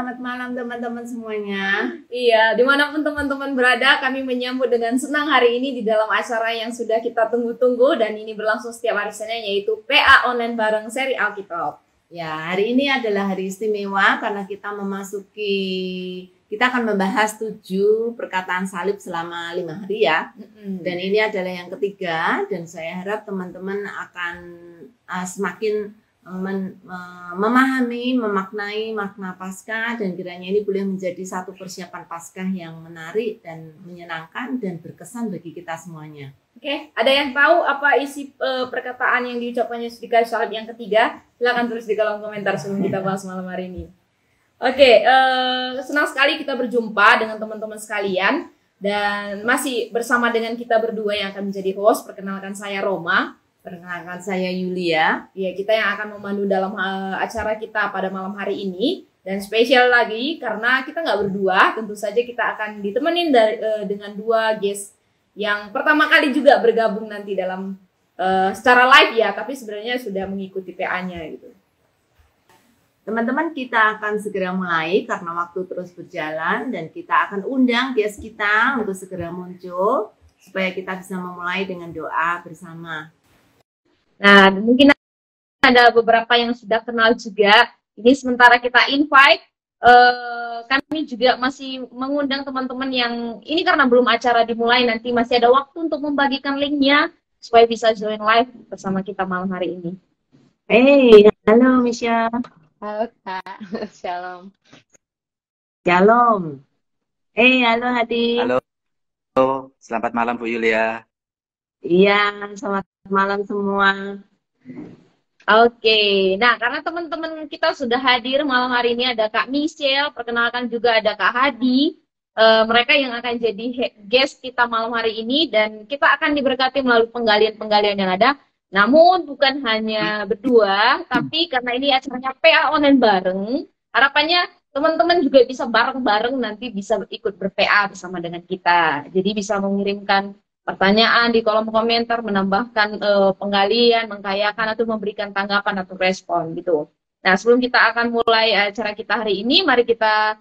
selamat malam teman-teman semuanya. Iya, dimanapun teman-teman berada, kami menyambut dengan senang hari ini di dalam acara yang sudah kita tunggu-tunggu dan ini berlangsung setiap hari Senin, yaitu PA Online bareng seri Alkitab. Ya, hari ini adalah hari istimewa karena kita akan membahas 7 perkataan salib selama 5 hari ya. Dan ini adalah yang ketiga dan saya harap teman-teman akan semakin memahami, memaknai makna Paskah dan kiranya ini boleh menjadi satu persiapan Paskah yang menarik dan menyenangkan dan berkesan bagi kita semuanya. Oke, ada yang tahu apa isi perkataan yang diucapkan Yesus di kayu salib yang ketiga? Silakan tulis di kolom komentar sebelum kita bahas malam hari ini. Oke, senang sekali kita berjumpa dengan teman-teman sekalian dan masih bersama dengan kita berdua yang akan menjadi host. Perkenalkan saya Roma. Perkenalkan saya Yulia. Ya, kita yang akan memandu dalam acara kita pada malam hari ini. Dan spesial lagi karena kita nggak berdua, tentu saja kita akan ditemenin dengan 2 guest yang pertama kali juga bergabung nanti dalam secara live ya, tapi sebenarnya sudah mengikuti PA-nya gitu. Teman-teman, kita akan segera mulai karena waktu terus berjalan dan kita akan undang guest kita untuk segera muncul supaya kita bisa memulai dengan doa bersama. Nah, mungkin ada beberapa yang sudah kenal juga. Ini sementara kita invite, kami juga masih mengundang teman-teman yang ini karena belum acara dimulai, nanti masih ada waktu untuk membagikan linknya supaya bisa join live bersama kita malam hari ini. Hey, halo Misha. Halo Kak, Shalom. Shalom. Hey, halo Hadi. Halo, selamat malam Bu Yulia. Iya, selamat malam semua. Oke, nah karena teman-teman kita sudah hadir malam hari ini, ada Kak Michelle, perkenalkan juga ada Kak Hadi. Mereka yang akan jadi guest kita malam hari ini dan kita akan diberkati melalui penggalian-penggalian yang ada. Namun bukan hanya berdua, tapi karena ini acaranya PA Online bareng, harapannya teman-teman juga bisa bareng-bareng nanti bisa ikut ber-PA bersama dengan kita. Jadi bisa mengirimkan pertanyaan di kolom komentar, menambahkan penggalian, mengkayakan atau memberikan tanggapan atau respon gitu. Nah, sebelum kita akan mulai acara kita hari ini, mari kita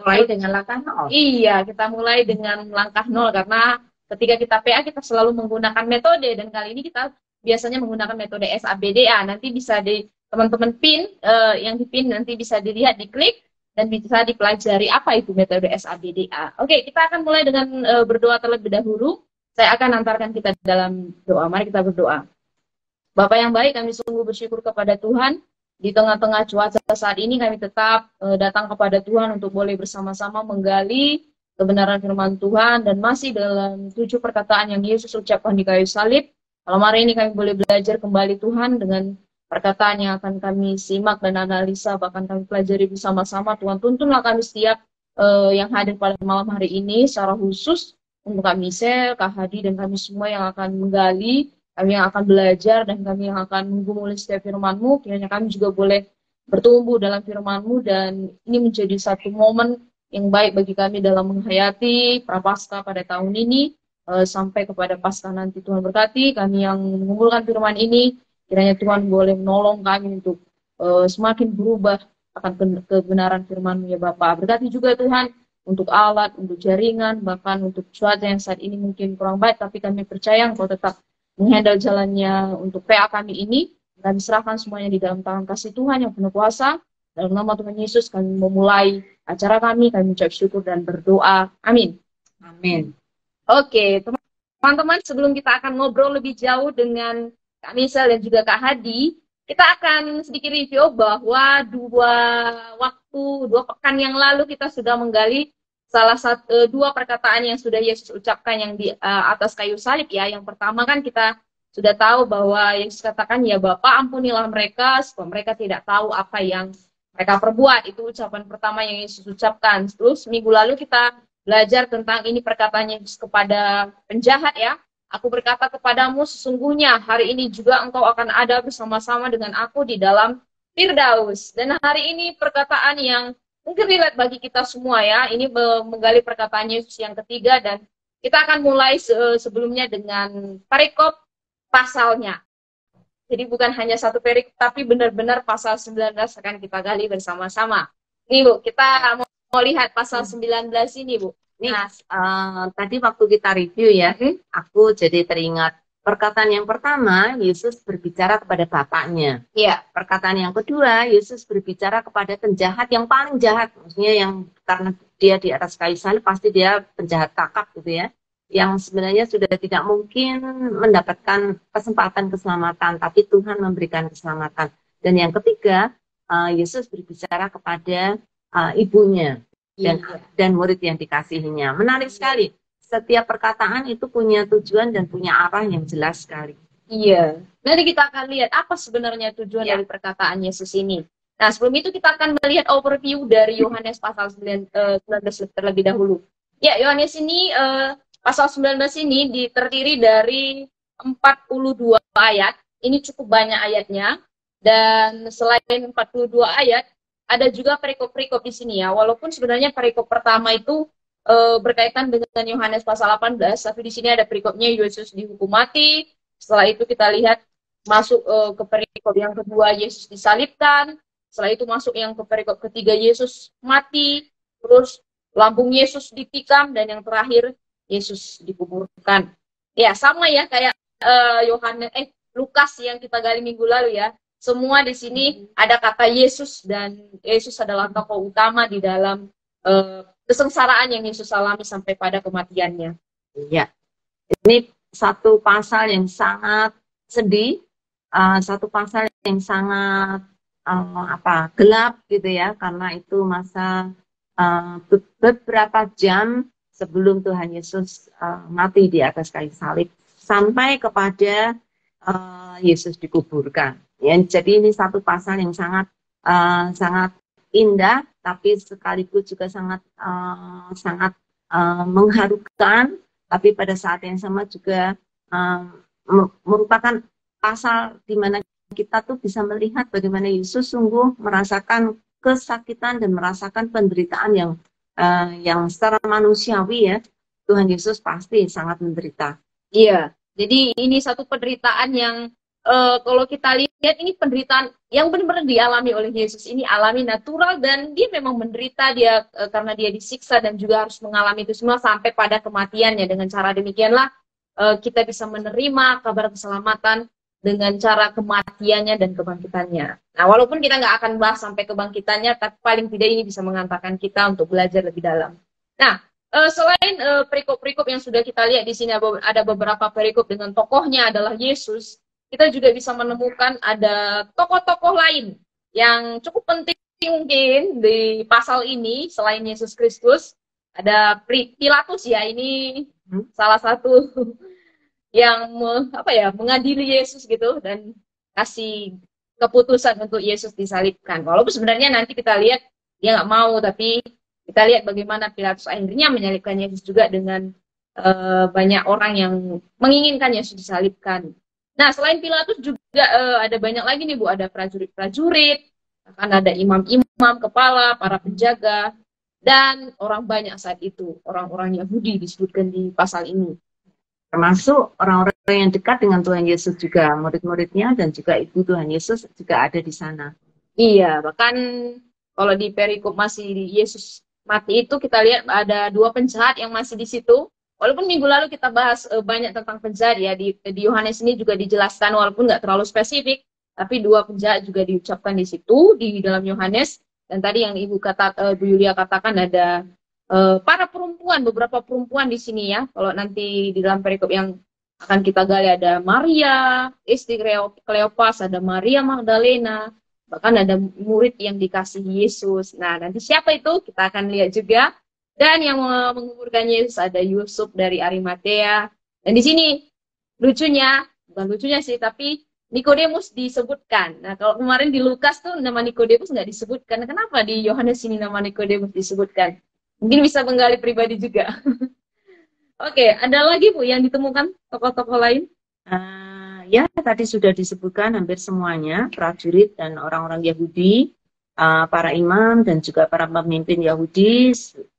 Mulai dengan langkah 0. Iya, kita mulai dengan langkah 0 karena ketika kita PA kita selalu menggunakan metode dan kali ini kita biasanya menggunakan metode SABDA. Nanti bisa di teman-teman pin yang dipin nanti bisa dilihat, diklik dan bisa dipelajari apa itu metode SABDA. Oke, kita akan mulai dengan berdoa terlebih dahulu. Saya akan antarkan kita dalam doa. Mari kita berdoa. Bapa yang baik, kami sungguh bersyukur kepada Tuhan. Di tengah-tengah cuaca saat ini kami tetap datang kepada Tuhan untuk boleh bersama-sama menggali kebenaran firman Tuhan dan masih dalam 7 perkataan yang Yesus ucapkan di kayu salib. Malam hari ini kami boleh belajar kembali Tuhan dengan perkataan yang akan kami simak dan analisa, bahkan kami pelajari bersama-sama. Tuhan, tuntunlah kami setiap yang hadir pada malam hari ini, secara khusus untuk Kak Michelle, Kak Hadi, dan kami semua yang akan menggali, kami yang akan belajar, dan kami yang akan menggumuli setiap firman-Mu. Kiranya kami juga boleh bertumbuh dalam firman-Mu, dan ini menjadi satu momen yang baik bagi kami dalam menghayati Prapaskah pada tahun ini, sampai kepada Paskah nanti. Tuhan berkati kami yang mengumpulkan firman ini. Kiranya Tuhan boleh menolong kami untuk semakin berubah akan kebenaran firman-Mu ya Bapak. Berkati juga Tuhan untuk alat, untuk jaringan, bahkan untuk cuaca yang saat ini mungkin kurang baik, tapi kami percaya Engkau tetap menghandle jalannya untuk PA kami ini. Kami serahkan semuanya di dalam tangan kasih Tuhan yang penuh kuasa. Dalam nama Tuhan Yesus kami memulai acara kami ucap syukur dan berdoa. Amin. Amin. Oke, teman-teman, sebelum kita akan ngobrol lebih jauh dengan Kak Michelle dan juga Kak Hadi, kita akan sedikit review bahwa 2 pekan yang lalu kita sudah menggali salah satu 2 perkataan yang sudah Yesus ucapkan yang di atas kayu salib ya. Yang pertama kan kita sudah tahu bahwa Yesus katakan ya Bapa ampunilah mereka supaya mereka tidak tahu apa yang mereka perbuat. Itu ucapan pertama yang Yesus ucapkan. Terus minggu lalu kita belajar tentang ini perkataannya Yesus kepada penjahat ya. Aku berkata kepadamu sesungguhnya hari ini juga engkau akan ada bersama-sama dengan aku di dalam Firdaus. Dan hari ini perkataan yang mungkin relate bagi kita semua ya. Ini menggali perkataan Yesus yang ketiga dan kita akan mulai sebelumnya dengan perikop pasalnya. Jadi bukan hanya satu perikop tapi benar-benar pasal 19 akan kita gali bersama-sama. Nih Bu, kita mau lihat pasal 19 ini Bu. Nih, Nah, tadi waktu kita review ya, aku jadi teringat perkataan yang pertama, Yesus berbicara kepada Bapaknya. iya, Perkataan yang kedua, Yesus berbicara kepada penjahat yang paling jahat. Maksudnya yang karena dia di atas kayu salib, pasti dia penjahat kakap gitu ya. Yang sebenarnya sudah tidak mungkin mendapatkan kesempatan keselamatan, tapi Tuhan memberikan keselamatan. Dan yang ketiga, Yesus berbicara kepada ibunya dan murid yang dikasihinya. Menarik sekali. Setiap perkataan itu punya tujuan dan punya arah yang jelas sekali. iya. Nanti kita akan lihat apa sebenarnya tujuan Ya. dari perkataan Yesus ini. Nah, sebelum itu kita akan melihat overview dari Yohanes pasal 19 terlebih dahulu. Ya, Yohanes ini pasal 19 ini terdiri dari 42 ayat. Ini cukup banyak ayatnya. Dan selain 42 ayat, ada juga perikop-perikop di sini ya. Walaupun sebenarnya perikop pertama itu berkaitan dengan Yohanes pasal 18, tapi di sini ada perikopnya Yesus dihukum mati. Setelah itu kita lihat masuk ke perikop yang kedua, Yesus disalibkan. Setelah itu masuk yang ke perikop ketiga, Yesus mati. Terus lambung Yesus ditikam, dan yang terakhir Yesus dikuburkan. Ya, sama ya kayak Lukas yang kita gali minggu lalu ya. Semua di sini ada kata Yesus, dan Yesus adalah tokoh utama di dalam kesengsaraan yang Yesus alami sampai pada kematiannya. Ya, ini satu pasal yang sangat sedih, satu pasal yang sangat gelap gitu ya, karena itu masa beberapa jam sebelum Tuhan Yesus mati di atas kayu salib sampai kepada Yesus dikuburkan. Ya, jadi ini satu pasal yang sangat indah, tapi sekaligus juga sangat mengharukan, tapi pada saat yang sama juga merupakan pasal di mana kita tuh bisa melihat bagaimana Yesus sungguh merasakan kesakitan dan merasakan penderitaan yang secara manusiawi ya. Tuhan Yesus pasti sangat menderita. Iya, jadi ini satu penderitaan yang kalau kita lihat ini penderitaan yang benar-benar dialami oleh Yesus. Ini alami natural, dan dia memang menderita dia karena dia disiksa dan juga harus mengalami itu semua sampai pada kematiannya. Dengan cara demikianlah kita bisa menerima kabar keselamatan dengan cara kematiannya dan kebangkitannya. Nah, walaupun kita nggak akan bahas sampai kebangkitannya, tapi paling tidak ini bisa mengantarkan kita untuk belajar lebih dalam. Nah, selain perikop-perikop yang sudah kita lihat di sini, ada beberapa perikop dengan tokohnya adalah Yesus. Kita juga bisa menemukan ada tokoh-tokoh lain yang cukup penting mungkin di pasal ini selain Yesus Kristus. Ada Pilatus ya, ini salah satu yang mengadili Yesus gitu dan kasih keputusan untuk Yesus disalibkan. Walaupun sebenarnya nanti kita lihat dia nggak mau, tapi kita lihat bagaimana Pilatus akhirnya menyalibkan Yesus juga dengan banyak orang yang menginginkan Yesus disalibkan. Nah, selain Pilatus juga ada banyak lagi nih Bu, ada prajurit-prajurit, akan ada imam-imam, kepala, para penjaga, dan orang banyak saat itu, orang-orang Yahudi disebutkan di pasal ini. Termasuk orang-orang yang dekat dengan Tuhan Yesus juga, murid-muridnya dan juga ibu Tuhan Yesus juga ada di sana. Iya, bahkan kalau di perikop masih Yesus mati itu kita lihat ada 2 penjahat yang masih di situ. Walaupun minggu lalu kita bahas banyak tentang penjahat ya, di Yohanes ini juga dijelaskan walaupun nggak terlalu spesifik, tapi 2 penjahat juga diucapkan di situ di dalam Yohanes. Dan tadi yang Bu Yulia katakan ada para perempuan, beberapa perempuan di sini ya. Kalau nanti di dalam perikop yang akan kita gali ada Maria, istri Kleopas, ada Maria Magdalena, bahkan ada murid yang dikasihi Yesus. Nah, nanti siapa itu kita akan lihat juga. Dan yang menguburkan Yesus ada Yusuf dari Arimatea. Dan di sini lucunya, bukan lucunya sih, tapi Nikodemus disebutkan. Nah, kalau kemarin di Lukas tuh nama Nikodemus nggak disebutkan. Kenapa di Yohanes ini nama Nikodemus disebutkan? Mungkin bisa menggali pribadi juga. Oke, ada lagi Bu yang ditemukan tokoh-tokoh lain? Ya, tadi sudah disebutkan hampir semuanya, prajurit dan orang-orang Yahudi, para imam dan juga para pemimpin Yahudi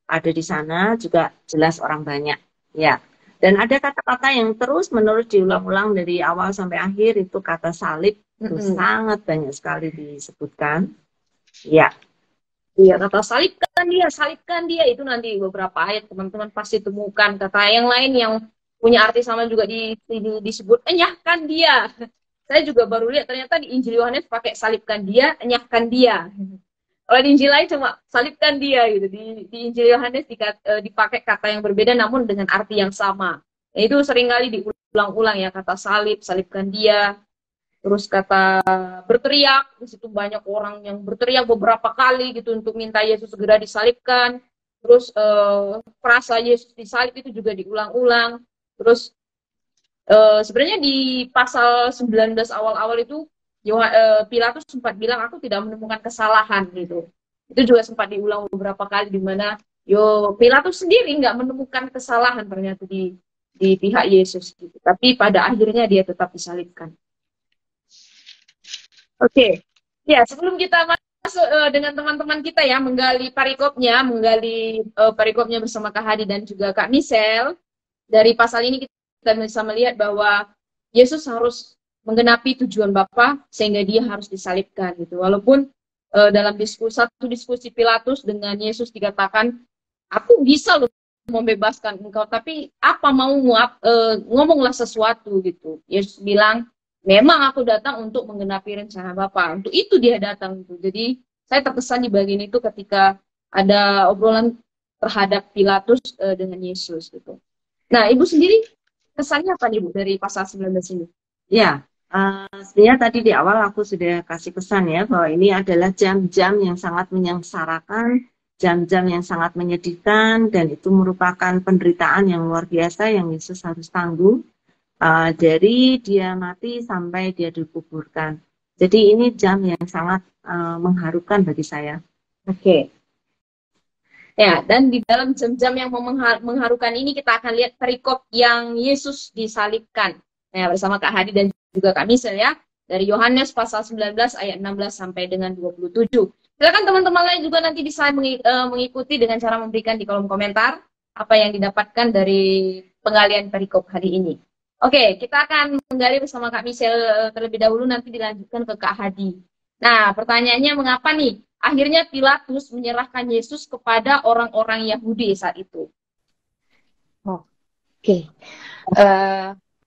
ada di sana, juga jelas orang banyak. Ya, dan ada kata-kata yang terus-menerus diulang-ulang dari awal sampai akhir, itu kata salib, itu sangat banyak sekali disebutkan. Ya. Iya, kata salibkan dia itu nanti beberapa ayat teman-teman pasti temukan. Kata yang lain yang punya arti sama juga disebut enyahkan dia. Saya juga baru lihat ternyata di Injil Yohanes pakai salibkan dia, enyahkan dia. Kalau di Injil lain cuma salibkan dia gitu. Di Injil Yohanes dipakai kata yang berbeda namun dengan arti yang sama. Nah, itu seringkali diulang-ulang ya kata salibkan dia. Terus kata berteriak, di situ banyak orang yang berteriak beberapa kali gitu untuk minta Yesus segera disalibkan. Terus frasa Yesus disalib itu juga diulang-ulang. Terus sebenarnya di pasal 19 awal-awal itu Pilatus sempat bilang aku tidak menemukan kesalahan gitu. Itu juga sempat diulang beberapa kali di mana Pilatus sendiri nggak menemukan kesalahan ternyata di pihak Yesus gitu. Tapi pada akhirnya dia tetap disalibkan. Oke. Ya, sebelum kita masuk dengan teman-teman kita ya menggali perikopnya bersama Kak Hadi dan juga Kak Michelle. Dari pasal ini kita bisa melihat bahwa Yesus harus menggenapi tujuan Bapa sehingga dia harus disalibkan gitu. Walaupun dalam satu diskusi Pilatus dengan Yesus dikatakan, aku bisa loh membebaskan engkau, tapi apa mau ngomonglah sesuatu gitu. Yesus bilang, memang aku datang untuk menggenapi rencana Bapa. Untuk itu dia datang gitu. Jadi saya terkesan di bagian itu ketika ada obrolan terhadap Pilatus dengan Yesus gitu. Nah, Ibu sendiri kesannya apa nih Bu dari pasal 19 ini? Ya, sebenarnya tadi di awal aku sudah kasih pesan ya bahwa ini adalah jam-jam yang sangat menyengsarakan, jam-jam yang sangat menyedihkan, dan itu merupakan penderitaan yang luar biasa yang Yesus harus tanggung dari dia mati sampai dia dikuburkan. Jadi ini jam yang sangat mengharukan bagi saya. Oke. Ya, dan di dalam jam-jam yang mengharukan ini kita akan lihat perikop yang Yesus disalibkan. Ya, bersama Kak Hadi dan juga Kak Michelle ya. Dari Yohanes pasal 19 ayat 16 sampai dengan 27. Silakan teman-teman lain juga nanti bisa mengikuti dengan cara memberikan di kolom komentar apa yang didapatkan dari penggalian perikop hari ini. Oke, kita akan menggali bersama Kak Michelle terlebih dahulu, nanti dilanjutkan ke Kak Hadi. Nah, pertanyaannya mengapa nih akhirnya Pilatus menyerahkan Yesus kepada orang-orang Yahudi saat itu? Oke.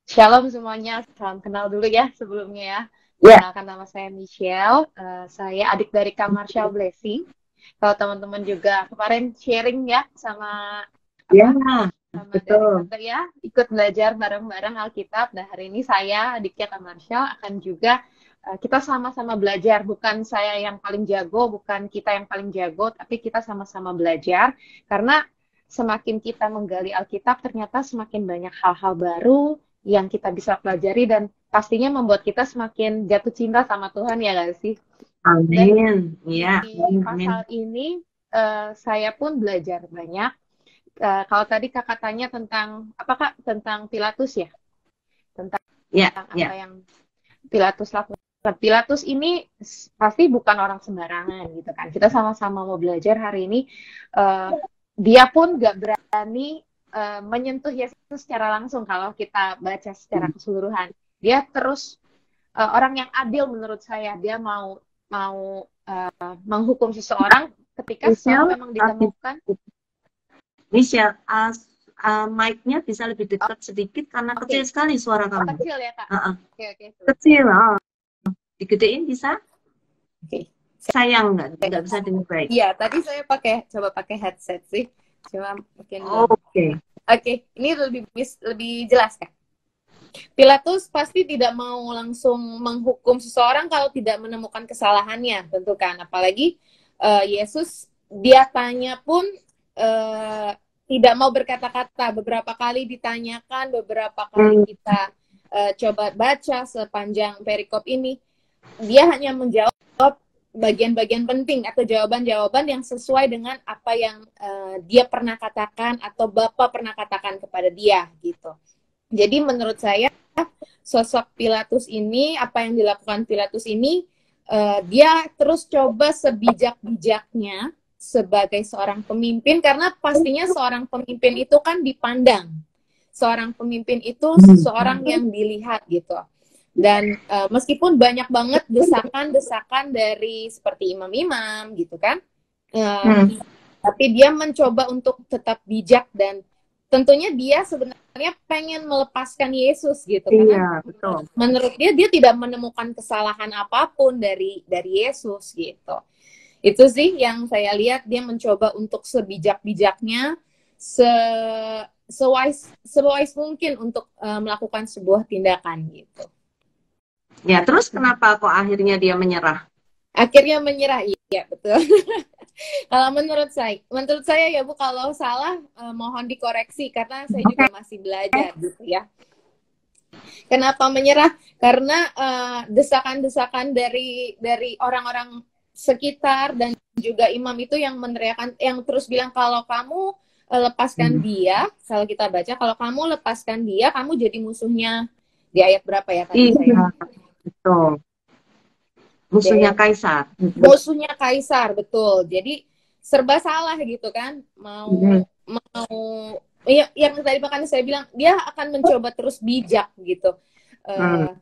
Shalom semuanya, salam kenal dulu ya sebelumnya ya. Kenalkan nama saya Michelle, saya adik dari Kak Marshall Blessing. Kalau teman-teman juga kemarin sharing ya sama betul. dari ya, ikut belajar bareng-bareng Alkitab. Nah, hari ini saya, adiknya Kak Marshall, akan juga kita sama-sama belajar. Bukan saya yang paling jago, bukan kita yang paling jago, tapi kita sama-sama belajar. Karena semakin kita menggali Alkitab, ternyata semakin banyak hal-hal baru yang kita bisa pelajari dan pastinya membuat kita semakin jatuh cinta sama Tuhan, ya nggak sih? Amin. Ya. Di pasal ini saya pun belajar banyak. Kalau tadi kakak tanya tentang apa Kak? Tentang Pilatus ya? Tentang apa yang Pilatus lakukan. Pilatus ini pasti bukan orang sembarangan gitu kan. Kita sama-sama mau belajar hari ini. Dia pun gak berani menyentuh Yesus secara langsung kalau kita baca secara keseluruhan. Dia terus orang yang adil menurut saya. Dia mau menghukum seseorang ketika memang ditemukan. Michelle, mic-nya bisa lebih dekat sedikit karena kecil sekali suara kamu. Kecil ya Kak? Oke. Kecil, digedein bisa? Oke. Sayang nggak bisa dengar baik. Iya, tadi saya coba pakai headset sih. Cuma mungkin Oke, ini lebih jelas Kak. Pilatus pasti tidak mau langsung menghukum seseorang kalau tidak menemukan kesalahannya, tentu kan. Apalagi Yesus dia tanya pun tidak mau berkata-kata. Beberapa kali ditanyakan, beberapa kali kita coba baca sepanjang perikop ini, dia hanya menjawab bagian-bagian penting atau jawaban-jawaban yang sesuai dengan apa yang dia pernah katakan atau Bapa pernah katakan kepada dia gitu. Jadi menurut saya sosok Pilatus ini, apa yang dilakukan Pilatus ini, dia terus coba sebijak-bijaknya sebagai seorang pemimpin, karena pastinya seorang pemimpin itu kan dipandang. Seorang pemimpin itu seseorang yang dilihat gitu. Dan meskipun banyak banget desakan-desakan dari seperti imam-imam gitu kan, Tapi dia mencoba untuk tetap bijak dan tentunya dia sebenarnya pengen melepaskan Yesus gitu, karena betul. menurut dia tidak menemukan kesalahan apapun dari Yesus gitu. Itu sih yang saya lihat, dia mencoba untuk sebijak-bijaknya, sewise mungkin untuk melakukan sebuah tindakan gitu. Ya, terus kenapa kok akhirnya dia menyerah? Akhirnya menyerah, iya betul. Kalau menurut saya ya Bu, kalau salah mohon dikoreksi karena saya juga masih belajar gitu ya. Kenapa menyerah? Karena desakan-desakan dari orang-orang sekitar dan juga imam itu yang meneriakan, yang terus bilang kalau kamu lepaskan dia, kalau kita baca kalau kamu lepaskan dia, kamu jadi musuhnya. Di ayat berapa ya tadi saya? Betul. Musuhnya Kaisar. Musuhnya Kaisar, betul. Jadi serba salah gitu kan. Mau ya, yang tadi makanya saya bilang dia akan mencoba terus bijak gitu.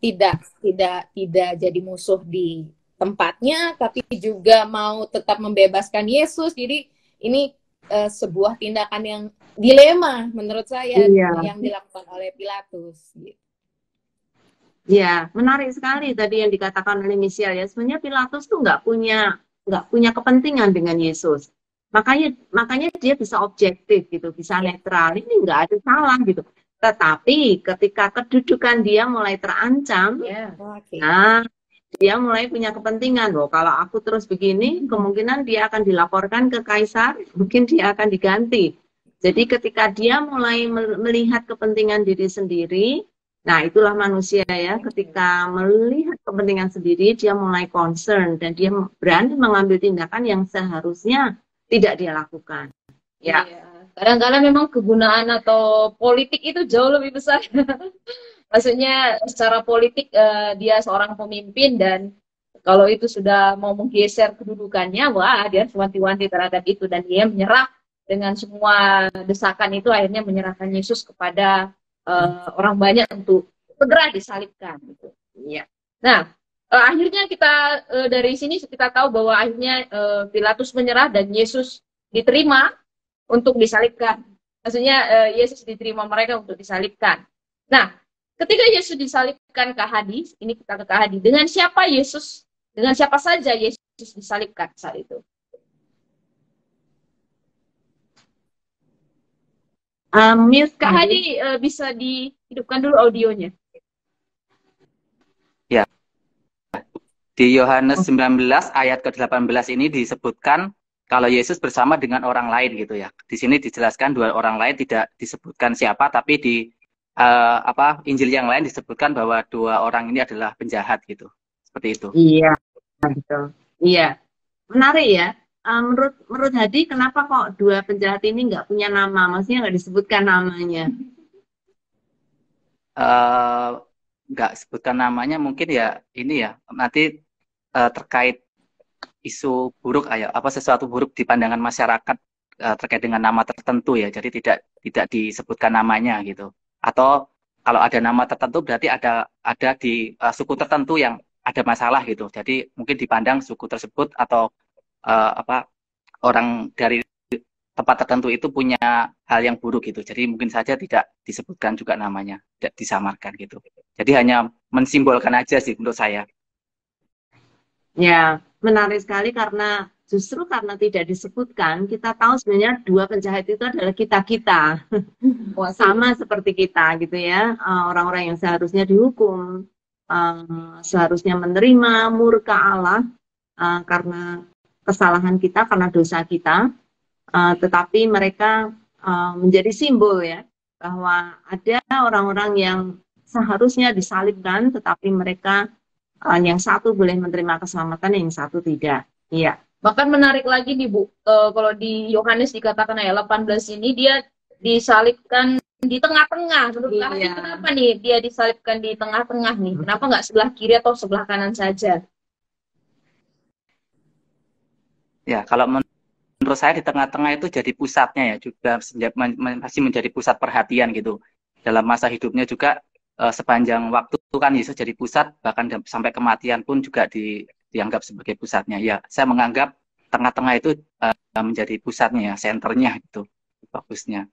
Tidak jadi musuh di tempatnya, tapi juga mau tetap membebaskan Yesus. Jadi ini sebuah tindakan yang dilema menurut saya yang dilakukan oleh Pilatus gitu. Ya, menarik sekali tadi yang dikatakan oleh Michelle ya. Sebenarnya Pilatus tuh nggak punya kepentingan dengan Yesus. Makanya dia bisa objektif gitu, bisa netral. Ini nggak ada salah gitu. Tetapi ketika kedudukan dia mulai terancam, nah dia mulai punya kepentingan. Loh, kalau aku terus begini, kemungkinan dia akan dilaporkan ke Kaisar, mungkin dia akan diganti. Jadi ketika dia mulai melihat kepentingan diri sendiri, nah, itulah manusia ya, ketika melihat kepentingan sendiri, dia mulai concern dan dia berani mengambil tindakan yang seharusnya tidak dia lakukan. Ya. Kadang-kadang memang kegunaan atau politik itu jauh lebih besar. Maksudnya secara politik dia seorang pemimpin dan kalau itu sudah mau menggeser kedudukannya, wah dia wanti-wanti terhadap itu dan dia menyerah dengan semua desakan itu, akhirnya menyerahkan Yesus kepada orang banyak untuk segera disalibkan gitu. Ya. Nah, akhirnya kita dari sini kita tahu bahwa akhirnya Pilatus menyerah dan Yesus diterima untuk disalibkan. Maksudnya Yesus diterima mereka untuk disalibkan. Nah, ketika Yesus disalibkan ke Hades, ini kita ke Hades. Dengan siapa saja Yesus disalibkan saat itu? Kak Hadi bisa dihidupkan dulu audionya. Ya. Di Yohanes 19 ayat ke-18 ini disebutkan kalau Yesus bersama dengan orang lain gitu ya. Di sini dijelaskan dua orang lain, tidak disebutkan siapa, tapi di Injil yang lain disebutkan bahwa dua orang ini adalah penjahat gitu. Seperti itu. Iya, betul. Iya. Menarik ya. Menurut Hadi, kenapa kok dua penjahat ini nggak punya nama? Maksudnya nggak disebutkan namanya? Nggak sebutkan namanya, mungkin ya ini ya nanti terkait isu buruk, sesuatu buruk di pandangan masyarakat terkait dengan nama tertentu ya. Jadi tidak disebutkan namanya gitu. Atau kalau ada nama tertentu berarti ada di suku tertentu yang ada masalah gitu. Jadi mungkin dipandang suku tersebut atau orang dari tempat tertentu itu punya hal yang buruk gitu. Jadi mungkin saja tidak disebutkan juga namanya, tidak disamarkan gitu. Jadi hanya mensimbolkan aja sih menurut saya. Ya, menarik sekali karena justru karena tidak disebutkan, kita tahu sebenarnya dua penjahat itu adalah kita-kita. Sama seperti kita gitu ya. Orang-orang yang seharusnya dihukum, seharusnya menerima murka Allah karena kesalahan kita, karena dosa kita, tetapi mereka menjadi simbol ya, bahwa ada orang-orang yang seharusnya disalibkan, tetapi mereka yang satu boleh menerima keselamatan, yang satu tidak. Iya. Bahkan menarik lagi nih Bu, kalau di Yohanes dikatakan ayat 18 ini dia disalibkan di tengah-tengah. Menurut Kak, kenapa nih dia disalibkan di tengah-tengah nih? Kenapa nggak sebelah kiri atau sebelah kanan saja? Ya, kalau menurut saya di tengah-tengah itu jadi pusatnya ya, juga masih menjadi pusat perhatian gitu. Dalam masa hidupnya juga sepanjang waktu kan Yesus jadi pusat, bahkan sampai kematian pun juga dianggap sebagai pusatnya. Ya, saya menganggap tengah-tengah itu menjadi pusatnya, senternya gitu, bagusnya.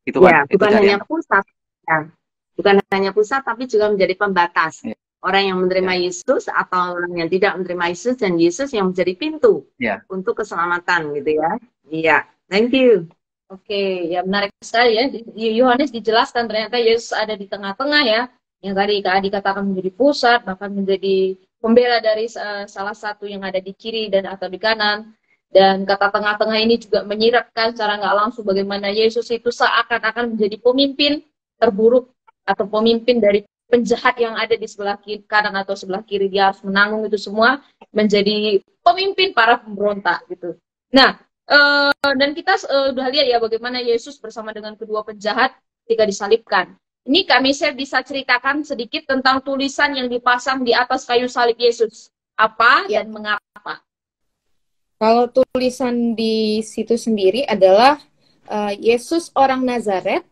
Itu Ya, itu bukan dari hanya yang pusat, ya. Bukan hanya pusat, tapi juga menjadi pembatas. ya, Orang yang menerima ya, Yesus atau orang yang tidak menerima Yesus, dan Yesus yang menjadi pintu ya. untuk keselamatan, gitu ya. Iya, thank you. Oke, ya menarik sekali ya. Yohanes dijelaskan ternyata Yesus ada di tengah-tengah ya. Yang tadi Kak Adi katakan menjadi pusat, bahkan menjadi pembela dari salah satu yang ada di kiri dan atau di kanan. Dan kata tengah-tengah ini juga menyiratkan secara nggak langsung bagaimana Yesus itu seakan-akan menjadi pemimpin terburuk atau pemimpin dari penjahat yang ada di sebelah kiri, kanan atau sebelah kiri. Dia harus menanggung itu semua menjadi pemimpin para pemberontak gitu. Nah, dan kita udah lihat ya bagaimana Yesus bersama dengan kedua penjahat ketika disalibkan. Ini kami share bisa ceritakan sedikit tentang tulisan yang dipasang di atas kayu salib Yesus. Apa Ya. dan mengapa? Kalau tulisan di situ sendiri adalah Yesus orang Nazaret,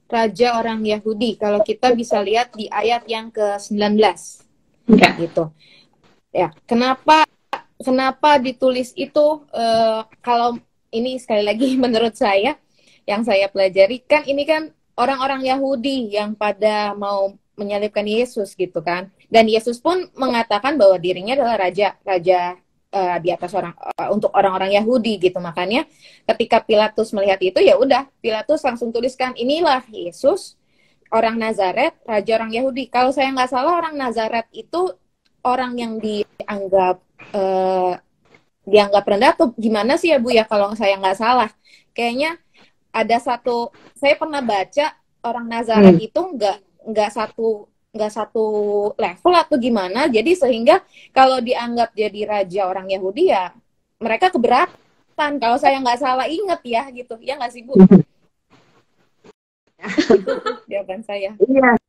Raja orang Yahudi. Kalau kita bisa lihat di ayat yang ke-19. Ya. Gitu. Ya, kenapa ditulis itu kalau ini sekali lagi menurut saya yang saya pelajari kan ini kan orang-orang Yahudi yang pada mau menyalibkan Yesus gitu kan, dan Yesus pun mengatakan bahwa dirinya adalah raja di atas untuk orang-orang Yahudi gitu. Makanya ketika Pilatus melihat itu ya udah Pilatus langsung tuliskan inilah Yesus orang Nazaret, raja orang Yahudi. Kalau saya nggak salah orang Nazaret itu orang yang dianggap rendah atau gimana sih ya Bu ya, kalau saya nggak salah. Kayaknya ada satu, saya pernah baca orang Nazaret itu nggak satu level atau gimana. Jadi sehingga kalau dianggap jadi raja orang Yahudi ya mereka keberatan. Kalau saya nggak salah inget ya gitu. Ya nggak sih Bu? Itu jawaban saya. Iya.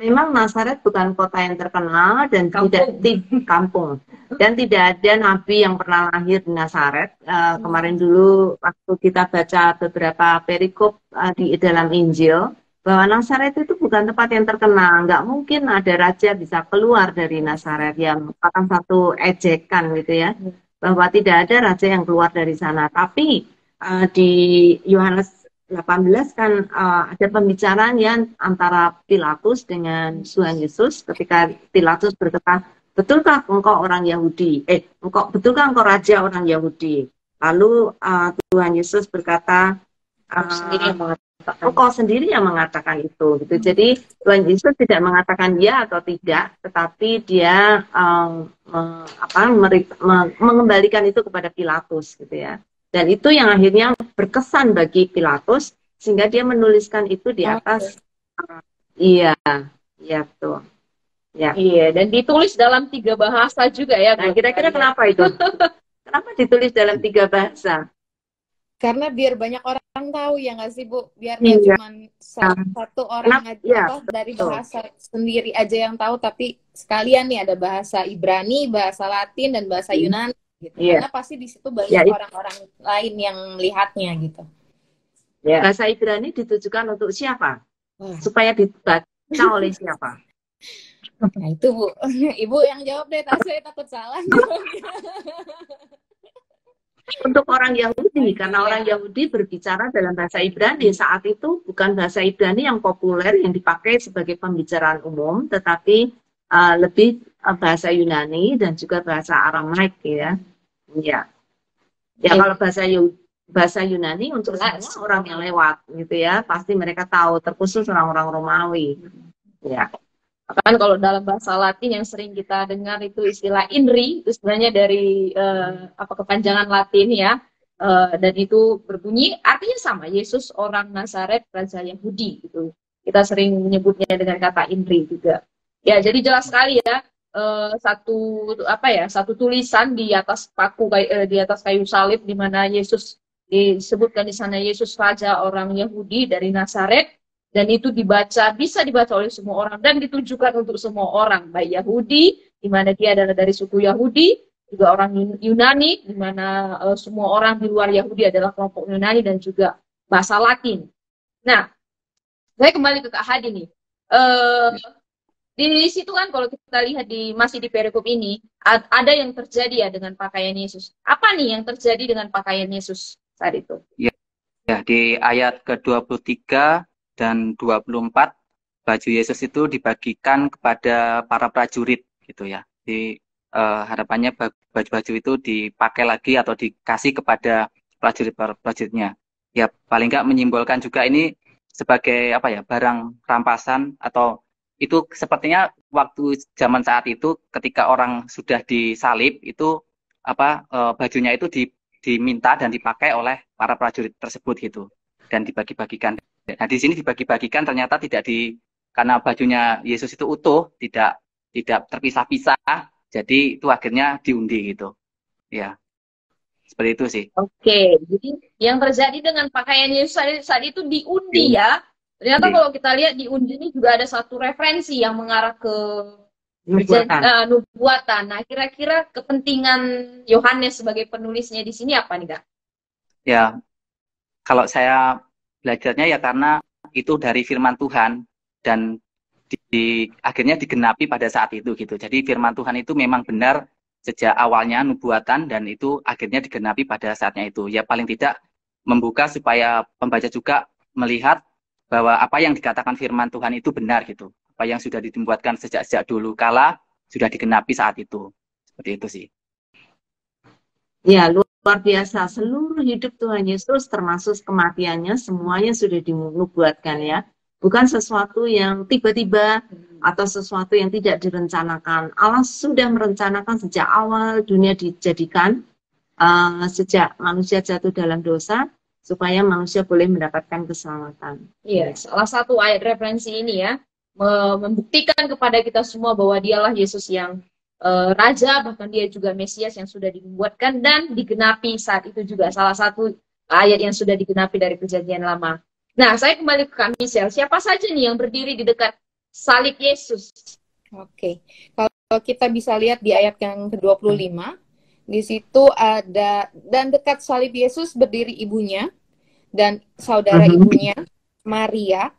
Memang Nazaret bukan kota yang terkenal dan tidak kampung, dan tidak ada nabi yang pernah lahir di Nazaret. Kemarin dulu waktu kita baca beberapa perikop di dalam Injil bahwa Nazaret itu bukan tempat yang terkenal, nggak mungkin ada raja bisa keluar dari Nazaret, yang merupakan satu ejekan gitu ya, bahwa tidak ada raja yang keluar dari sana. Tapi di Yohanes 18 kan ada pembicaraan yang antara Pilatus dengan Tuhan Yesus ketika Pilatus berkata, betulkah engkau orang Yahudi? Betulkah engkau raja orang Yahudi? Lalu Tuhan Yesus berkata, engkau sendiri yang mengatakan itu. Gitu. Jadi Tuhan Yesus tidak mengatakan ya atau tidak, tetapi dia mengembalikan itu kepada Pilatus, gitu ya. Dan itu yang akhirnya berkesan bagi Pilatus, sehingga dia menuliskan itu di atas. Iya betul. Ya. Iya, dan ditulis dalam 3 bahasa juga ya. Nah, kira-kira kenapa itu? Kenapa ditulis dalam 3 bahasa? Karena biar banyak orang tahu ya nggak sih Bu? Biar nggak cuma satu orang aja dari bahasa sendiri aja yang tahu, tapi sekalian nih ada bahasa Ibrani, bahasa Latin, dan bahasa Yunani. Gitu. Karena pasti di situ banyak orang-orang lain yang melihatnya gitu. Bahasa Ibrani ditujukan untuk siapa? Supaya dibaca oleh siapa? Nah itu Bu, Ibu yang jawab deh, saya takut salah. Untuk orang Yahudi, karena orang Yahudi berbicara dalam bahasa Ibrani. Saat itu bukan bahasa Ibrani yang populer yang dipakai sebagai pembicaraan umum, tetapi lebih bahasa Yunani dan juga bahasa Aramaik ya. Ya, kalau bahasa Yunani untuk semua orang yang lewat gitu ya, pasti mereka tahu, terkhusus orang-orang Romawi. Ya. Bahkan kalau dalam bahasa Latin yang sering kita dengar itu istilah INRI, itu sebenarnya dari kepanjangan Latin ya, dan itu berbunyi artinya sama, Yesus orang Nazaret, raja Yahudi gitu. Kita sering menyebutnya dengan kata INRI juga. Ya, jadi jelas sekali ya, satu tulisan di atas di atas kayu salib di mana Yesus disebutkan di sana Yesus raja orang Yahudi dari Nazaret. Dan itu bisa dibaca oleh semua orang dan ditujukan untuk semua orang, baik Yahudi, di mana dia adalah dari suku Yahudi, juga orang Yunani, di mana semua orang di luar Yahudi adalah kelompok Yunani, dan juga bahasa Latin. Nah, saya kembali ke Kak Hadi nih. di situ kan kalau kita lihat masih di perikop ini ada yang terjadi ya dengan pakaian Yesus. Apa nih yang terjadi dengan pakaian Yesus saat itu? Ya, ya di ayat ke-23 dan 24 baju Yesus itu dibagikan kepada para prajurit gitu ya. Harapannya baju-baju itu dipakai lagi atau dikasih kepada prajuritnya. Ya paling nggak menyimbolkan juga ini sebagai apa ya, barang rampasan, atau itu sepertinya waktu zaman saat itu ketika orang sudah disalib itu bajunya itu diminta dan dipakai oleh para prajurit tersebut gitu, dan dibagi-bagikan. Nah di sini dibagi-bagikan ternyata karena bajunya Yesus itu utuh, tidak terpisah-pisah, jadi itu akhirnya diundi gitu. Ya, seperti itu sih. Oke, jadi yang terjadi dengan pakaian Yesus saat itu diundi ya. Ternyata kalau kita lihat di undi ini juga ada satu referensi yang mengarah ke nubuatan. Nah, kira-kira kepentingan Yohanes sebagai penulisnya di sini apa nih, Kak? Ya, kalau saya belajarnya ya karena itu dari firman Tuhan dan akhirnya digenapi pada saat itu gitu. Jadi firman Tuhan itu memang benar sejak awalnya nubuatan dan itu akhirnya digenapi pada saatnya itu. Ya paling tidak membuka supaya pembaca juga melihat bahwa apa yang dikatakan firman Tuhan itu benar gitu. Apa yang sudah dibuatkan sejak dulu kala sudah digenapi saat itu. Seperti itu sih. Ya, luar biasa. Seluruh hidup Tuhan Yesus termasuk kematiannya semuanya sudah dinubuatkan ya. Bukan sesuatu yang tiba-tiba atau sesuatu yang tidak direncanakan. Allah sudah merencanakan sejak awal dunia dijadikan, sejak manusia jatuh dalam dosa, supaya manusia boleh mendapatkan keselamatan. Iya, salah satu ayat referensi ini ya, membuktikan kepada kita semua bahwa dialah Yesus yang Raja, bahkan dia juga Mesias yang sudah dibuatkan dan digenapi saat itu juga. Salah satu ayat yang sudah digenapi dari Perjanjian Lama. Nah, saya kembali ke Kak Michelle. Siapa saja nih yang berdiri di dekat salib Yesus? Oke, kalau kita bisa lihat di ayat yang ke-25, di situ ada, dan dekat salib Yesus berdiri ibunya dan saudara ibunya, Maria,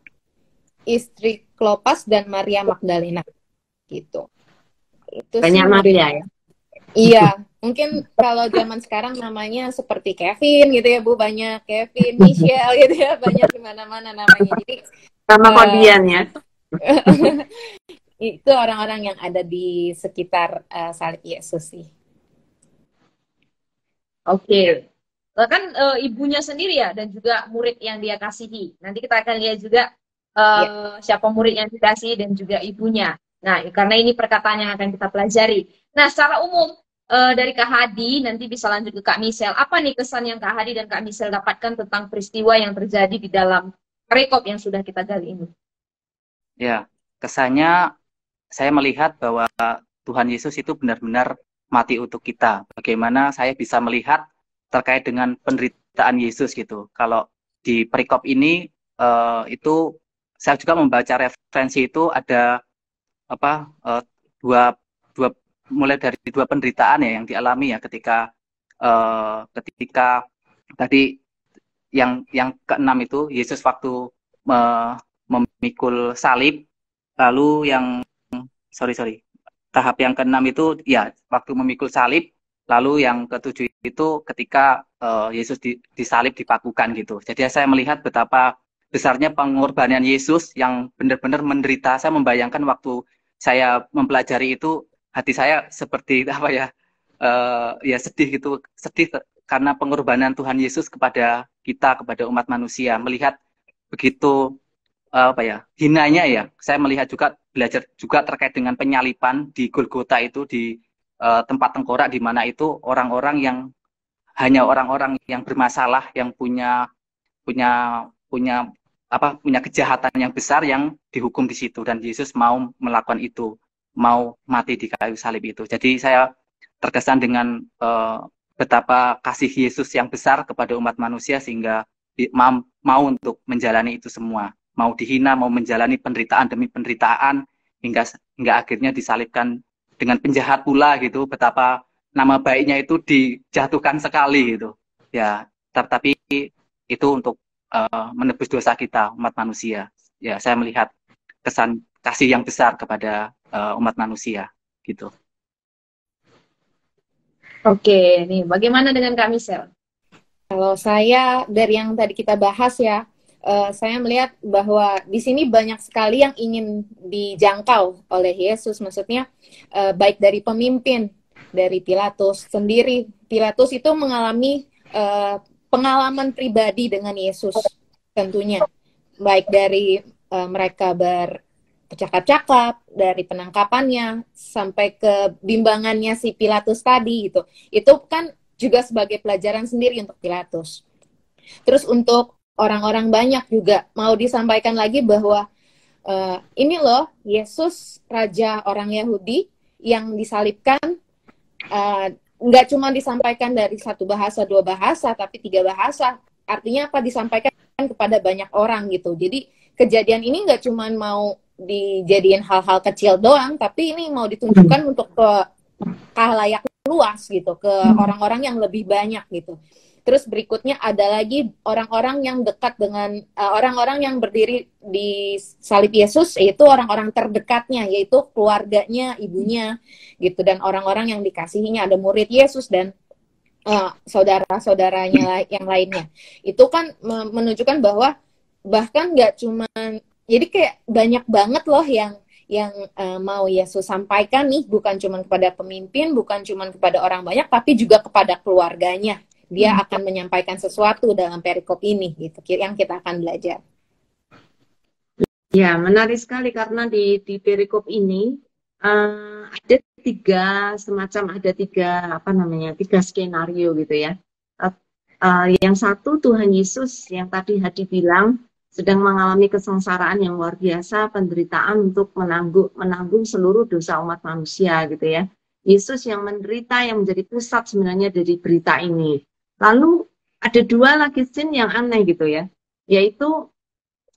istri Klopas, dan Maria Magdalena. Gitu. Itu banyak sih, Maria ya? Iya, mungkin kalau zaman sekarang namanya seperti Kevin gitu ya Bu, banyak Kevin, Michelle gitu ya, banyak di mana-mana namanya. Jadi sama Kodian ya. Itu orang-orang yang ada di sekitar salib Yesus sih. Oke. Bahkan ibunya sendiri ya, dan juga murid yang dia kasihi. Nanti kita akan lihat juga siapa murid yang dikasihi dan juga ibunya. Nah, karena ini perkataan yang akan kita pelajari. Nah, secara umum dari Kak Hadi, nanti bisa lanjut ke Kak Michelle. Apa nih kesan yang Kak Hadi dan Kak Michelle dapatkan tentang peristiwa yang terjadi di dalam perikop yang sudah kita gali ini? Ya, kesannya saya melihat bahwa Tuhan Yesus itu benar-benar mati untuk kita. Bagaimana saya bisa melihat terkait dengan penderitaan Yesus gitu. Kalau di perikop ini itu saya juga membaca referensi itu ada dua mulai dari dua penderitaan ya yang dialami ya ketika tadi yang keenam itu Yesus waktu memikul salib, lalu yang tahap yang keenam itu ya waktu memikul salib, lalu yang ketujuh itu ketika Yesus disalib, dipakukan gitu. Jadi saya melihat betapa besarnya pengorbanan Yesus yang benar-benar menderita. Saya membayangkan waktu saya mempelajari itu, hati saya seperti apa ya, ya sedih gitu, sedih karena pengorbanan Tuhan Yesus kepada kita, kepada umat manusia. Melihat begitu hinanya ya. Saya melihat juga, belajar juga terkait dengan penyalipan di Golgota itu, di tempat tengkorak, di mana itu orang-orang yang hanya orang-orang yang bermasalah, yang punya kejahatan yang besar yang dihukum di situ, dan Yesus mau melakukan itu, mau mati di kayu salib itu. Jadi saya terkesan dengan betapa kasih Yesus yang besar kepada umat manusia sehingga mau untuk menjalani itu semua, mau dihina, mau menjalani penderitaan demi penderitaan hingga akhirnya disalibkan dengan penjahat pula gitu. Betapa nama baiknya itu dijatuhkan sekali gitu ya, tapi itu untuk menebus dosa kita, umat manusia. Ya, saya melihat kasih yang besar kepada umat manusia gitu. Oke, nih bagaimana dengan Kak Michelle? Kalau saya dari yang tadi kita bahas ya, saya melihat bahwa di sini banyak sekali yang ingin dijangkau oleh Yesus. Maksudnya baik dari pemimpin, dari Pilatus sendiri. Pilatus itu mengalami pengalaman pribadi dengan Yesus tentunya. Baik dari mereka bercakap-cakap, dari penangkapannya, sampai ke bimbangannya si Pilatus tadi gitu. Itu kan juga sebagai pelajaran sendiri untuk Pilatus. Terus untuk orang-orang banyak juga mau disampaikan lagi bahwa ini loh Yesus Raja orang Yahudi yang disalibkan, nggak cuma disampaikan dari satu bahasa, dua bahasa, tapi 3 bahasa. Artinya apa? Disampaikan kepada banyak orang gitu. Jadi kejadian ini nggak cuma mau dijadiin hal-hal kecil doang, tapi ini mau ditunjukkan untuk ke khalayak luas gitu, ke orang-orang yang lebih banyak gitu. Terus berikutnya ada lagi orang-orang yang dekat dengan orang-orang yang berdiri di salib Yesus, yaitu orang-orang terdekatnya, yaitu keluarganya, ibunya gitu, dan orang-orang yang dikasihinya, ada murid Yesus dan saudara-saudaranya yang lainnya. Itu kan menunjukkan bahwa bahkan nggak cuman, jadi kayak banyak banget loh yang mau Yesus sampaikan nih, bukan cuma kepada pemimpin, bukan cuma kepada orang banyak, tapi juga kepada keluarganya. Dia akan menyampaikan sesuatu dalam perikop ini, gitu, yang kita akan belajar. Ya, menarik sekali karena di perikop ini ada tiga skenario gitu ya. Yang satu, Tuhan Yesus yang tadi Hadi bilang sedang mengalami kesengsaraan yang luar biasa, penderitaan untuk menanggung seluruh dosa umat manusia gitu ya. Yesus yang menderita, yang menjadi pusat sebenarnya dari berita ini. Lalu ada 2 lagi scene yang aneh gitu ya, yaitu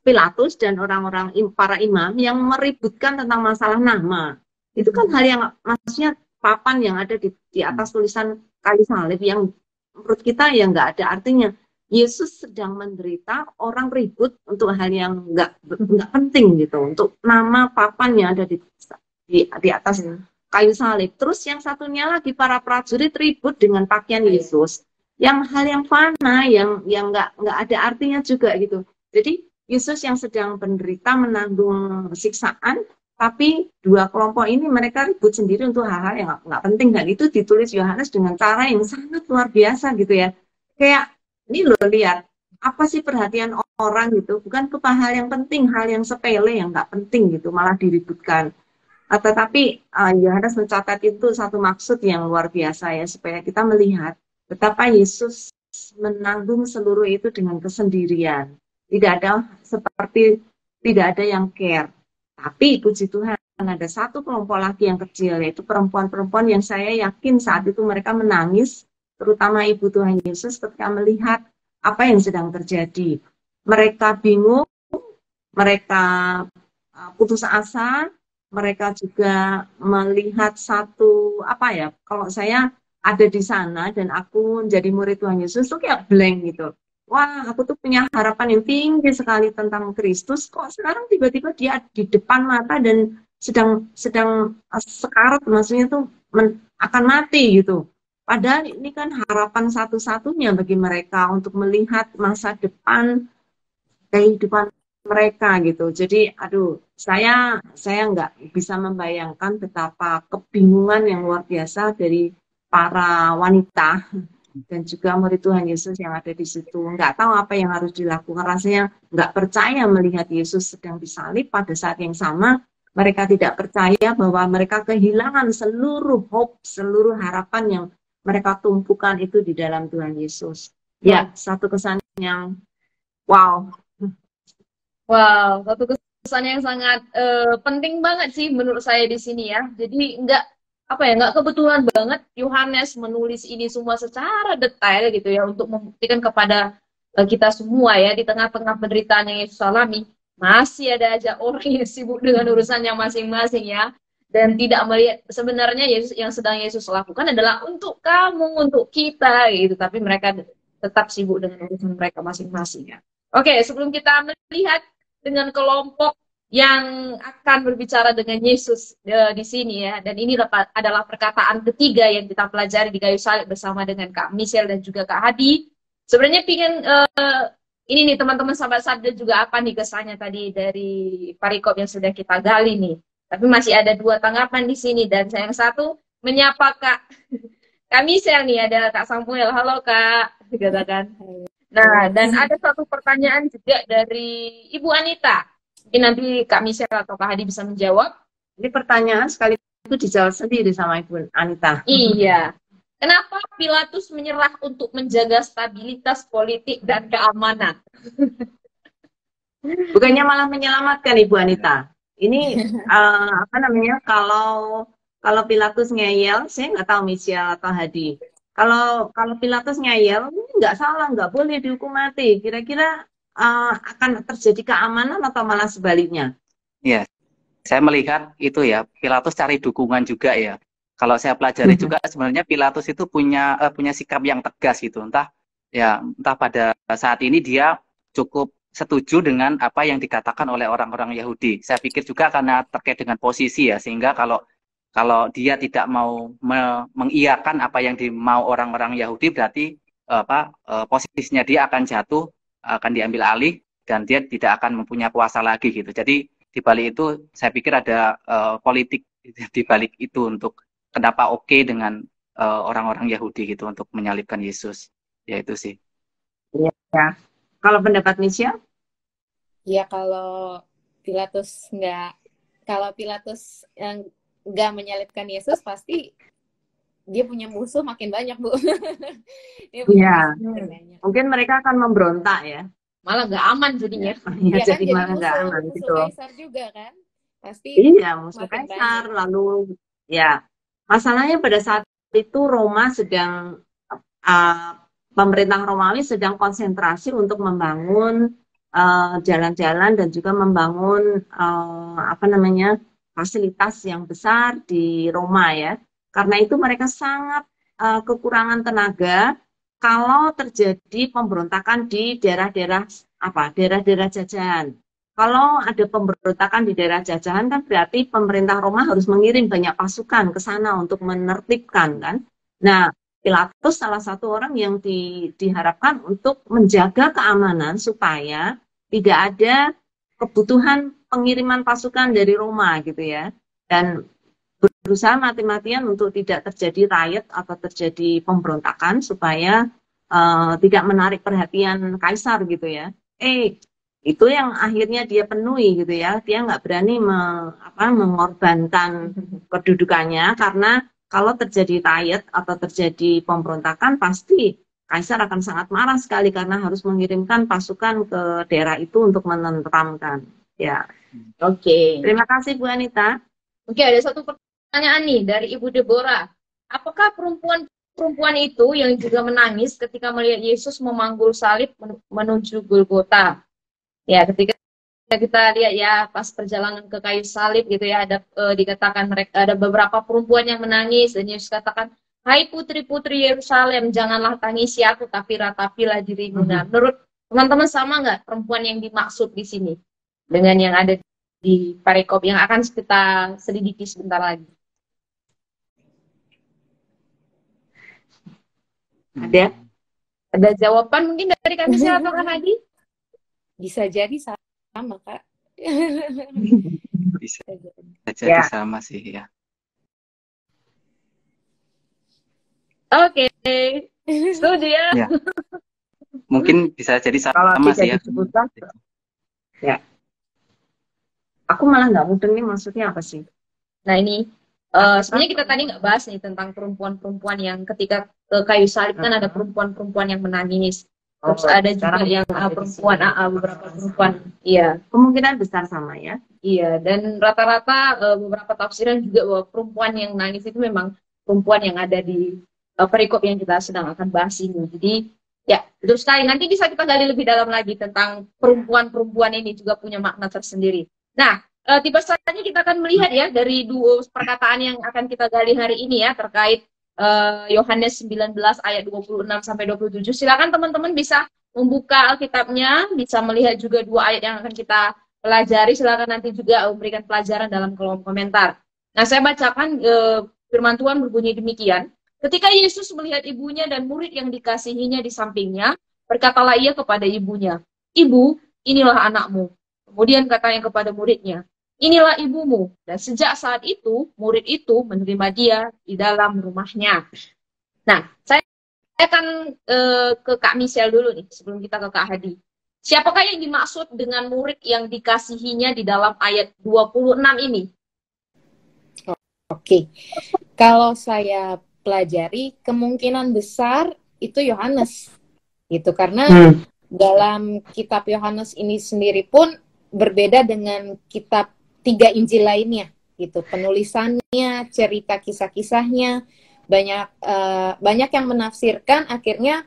Pilatus dan orang-orang para imam yang meributkan tentang masalah nama. Itu kan hal yang maksudnya papan yang ada di atas tulisan kayu salib yang menurut kita ya nggak ada artinya. Yesus sedang menderita, orang ribut untuk hal yang nggak penting gitu, untuk nama papan yang ada di atas kayu salib. Terus yang satunya lagi para prajurit ribut dengan pakaian Yesus, yang hal yang fana, yang nggak ada artinya juga gitu. Jadi Yesus yang sedang menderita menanggung siksaan, tapi 2 kelompok ini mereka ribut sendiri untuk hal-hal yang nggak penting, dan itu ditulis Yohanes dengan cara yang sangat luar biasa gitu ya. Kayak ini lo lihat apa sih perhatian orang gitu, bukan ke hal yang penting, hal yang sepele yang nggak penting gitu malah diributkan. Tetapi Yohanes mencatat itu satu maksud yang luar biasa ya, supaya kita melihat betapa Yesus menanggung seluruh itu dengan kesendirian. Tidak ada yang care. Tapi puji Tuhan ada satu kelompok lagi yang kecil, yaitu perempuan-perempuan yang saya yakin saat itu mereka menangis, terutama ibu Tuhan Yesus ketika melihat apa yang sedang terjadi. Mereka bingung, mereka putus asa, mereka juga melihat satu kalau saya ada di sana dan aku menjadi murid Tuhan Yesus tuh kayak blank gitu. Wah, aku tuh punya harapan yang tinggi sekali tentang Kristus, kok sekarang tiba-tiba dia di depan mata dan sedang sekarat, maksudnya tuh akan mati gitu. Padahal ini kan harapan satu-satunya bagi mereka untuk melihat masa depan kehidupan mereka gitu. Jadi, saya nggak bisa membayangkan betapa kebingungan yang luar biasa dari para wanita dan juga murid Tuhan Yesus yang ada di situ. Nggak tahu apa yang harus dilakukan. Rasanya nggak percaya melihat Yesus sedang disalib. Pada saat yang sama, mereka tidak percaya bahwa mereka kehilangan seluruh hope, seluruh harapan yang mereka tumpukan itu di dalam Tuhan Yesus. Ya, satu kesan yang wow. Wow, satu kesan yang sangat penting banget sih menurut saya di sini ya. Jadi nggak kebetulan banget Yohanes menulis ini semua secara detail gitu ya, untuk membuktikan kepada kita semua ya, di tengah-tengah penderitaan yang Yesus alami, masih ada aja orang yang sibuk dengan urusannya masing-masing ya, dan tidak melihat sebenarnya Yesus yang sedang Yesus lakukan adalah untuk kamu, untuk kita gitu, tapi mereka tetap sibuk dengan urusan mereka masing-masing ya. Oke, sebelum kita melihat dengan kelompok yang akan berbicara dengan Yesus di sini ya. Dan ini adalah perkataan ketiga yang kita pelajari di kayu salib bersama dengan Kak Michelle dan juga Kak Hadi. Sebenarnya pingin ini nih teman-teman sahabat sabda juga apa nih kesannya tadi dari parikop yang sudah kita gali nih. Tapi masih ada dua tanggapan di sini dan yang satu menyapa Kak Michelle nih, ada Kak Samuel. Halo Kak, dikatakan. Nah, dan ada satu pertanyaan juga dari Ibu Anita. Mungkin nanti Kak Michelle atau Kak Hadi bisa menjawab. Ini pertanyaan sekali itu dijawab sendiri sama Ibu Anita. Iya. Kenapa Pilatus menyerah untuk menjaga stabilitas politik dan keamanan? Bukannya malah menyelamatkan Ibu Anita. Ini apa namanya? Kalau Pilatus ngeyel, saya nggak tahu Michelle atau Hadi. Kalau Pilatus ngeyel, ini nggak salah, nggak boleh dihukum mati. Kira-kira akan terjadi keamanan atau malah sebaliknya? Ya, saya melihat itu ya, Pilatus cari dukungan juga ya. Kalau saya pelajari juga sebenarnya Pilatus itu punya sikap yang tegas gitu. Entah pada saat ini dia cukup setuju dengan apa yang dikatakan oleh orang-orang Yahudi. Saya pikir juga karena terkait dengan posisi ya, sehingga kalau dia tidak mau mengiyakan apa yang dimau orang-orang Yahudi, berarti posisinya dia akan jatuh, akan diambil alih, dan dia tidak akan mempunyai kuasa lagi gitu. Jadi di balik itu saya pikir ada politik di balik itu untuk kenapa oke dengan orang-orang Yahudi gitu untuk menyalibkan Yesus. Ya itu sih. Ya. Kalau pendapat Michelle? Ya kalau Pilatus yang nggak menyalibkan Yesus, pasti dia punya musuh makin banyak, Bu. Dia punya musuh makin banyak. Mungkin mereka akan memberontak ya. Malah nggak aman jadinya. Ya, jadi malah nggak aman musuh gitu. Kaisar juga kan? Pasti. Iya, musuh Kaisar. Lalu ya, masalahnya pada saat itu Roma sedang pemerintah Romawi sedang konsentrasi untuk membangun jalan-jalan dan juga membangun fasilitas yang besar di Roma ya. Karena itu mereka sangat kekurangan tenaga kalau terjadi pemberontakan di daerah-daerah jajahan. Kalau ada pemberontakan di daerah jajahan kan berarti pemerintah Roma harus mengirim banyak pasukan ke sana untuk menertibkan kan. Nah, Pilatus salah satu orang yang diharapkan untuk menjaga keamanan supaya tidak ada kebutuhan pengiriman pasukan dari Roma gitu ya. Dan berusaha mati-matian untuk tidak terjadi riot atau terjadi pemberontakan supaya tidak menarik perhatian Kaisar gitu ya. Itu yang akhirnya dia penuhi gitu ya. Dia nggak berani mengorbankan kedudukannya karena kalau terjadi riot atau terjadi pemberontakan pasti Kaisar akan sangat marah sekali karena harus mengirimkan pasukan ke daerah itu untuk menenteramkan. Ya, Oke. Terima kasih Bu Anita. Oke, ada satu pertanyaan nih dari Ibu Deborah. Apakah perempuan itu yang juga menangis ketika melihat Yesus memanggul salib menuju Golgota? Ya, ketika kita lihat ya pas perjalanan ke kayu salib gitu ya, ada dikatakan mereka ada beberapa perempuan yang menangis dan Yesus katakan, "Hai putri-putri Yerusalem, janganlah tangisi aku, tapi ratapilah dirimu." Nah, menurut teman-teman sama nggak perempuan yang dimaksud di sini dengan yang ada di parikop yang akan kita selidiki sebentar lagi? Ada jawaban mungkin dari kami atau Kak Hadi? Bisa jadi sama, Kak. Bisa jadi sama sih ya. Oke. Setuju ya? Ya. Mungkin bisa jadi sama sih ya. Ya. Aku malah nggak mudeng nih maksudnya apa sih? Nah ini sebenarnya kita tadi nggak bahas nih tentang perempuan-perempuan yang ketika ke kayu salib kan ada perempuan-perempuan yang menangis. Terus ada juga yang perempuan, beberapa perempuan. Iya. Kemungkinan besar sama ya. Iya, dan rata-rata beberapa tafsiran juga bahwa perempuan yang nangis itu memang perempuan yang ada di perikop yang kita sedang akan bahas ini. Jadi ya, betul sekali. Nanti bisa kita gali lebih dalam lagi tentang perempuan-perempuan ini juga punya makna tersendiri. Nah, tiba saatnya kita akan melihat ya dari dua perkataan yang akan kita gali hari ini ya terkait Yohanes 19 ayat 26 sampai 27. Silakan teman-teman bisa membuka Alkitabnya, bisa melihat juga dua ayat yang akan kita pelajari, silakan nanti juga memberikan pelajaran dalam kolom komentar. Nah, saya bacakan firman Tuhan berbunyi demikian. Ketika Yesus melihat ibunya dan murid yang dikasihinya di sampingnya, berkatalah ia kepada ibunya, "Ibu, inilah anakmu." Kemudian katanya kepada muridnya, "Inilah ibumu." Dan sejak saat itu, murid itu menerima dia di dalam rumahnya. Nah, saya akan ke Kak Michelle dulu nih, sebelum kita ke Kak Hadi. Siapakah yang dimaksud dengan murid yang dikasihinya di dalam ayat 26 ini? Oke, kalau saya pelajari, kemungkinan besar itu Yohanes. Gitu, karena dalam kitab Yohanes ini sendiri pun berbeda dengan kitab 3 Injil lainnya. Gitu, penulisannya, cerita kisah-kisahnya, banyak yang menafsirkan akhirnya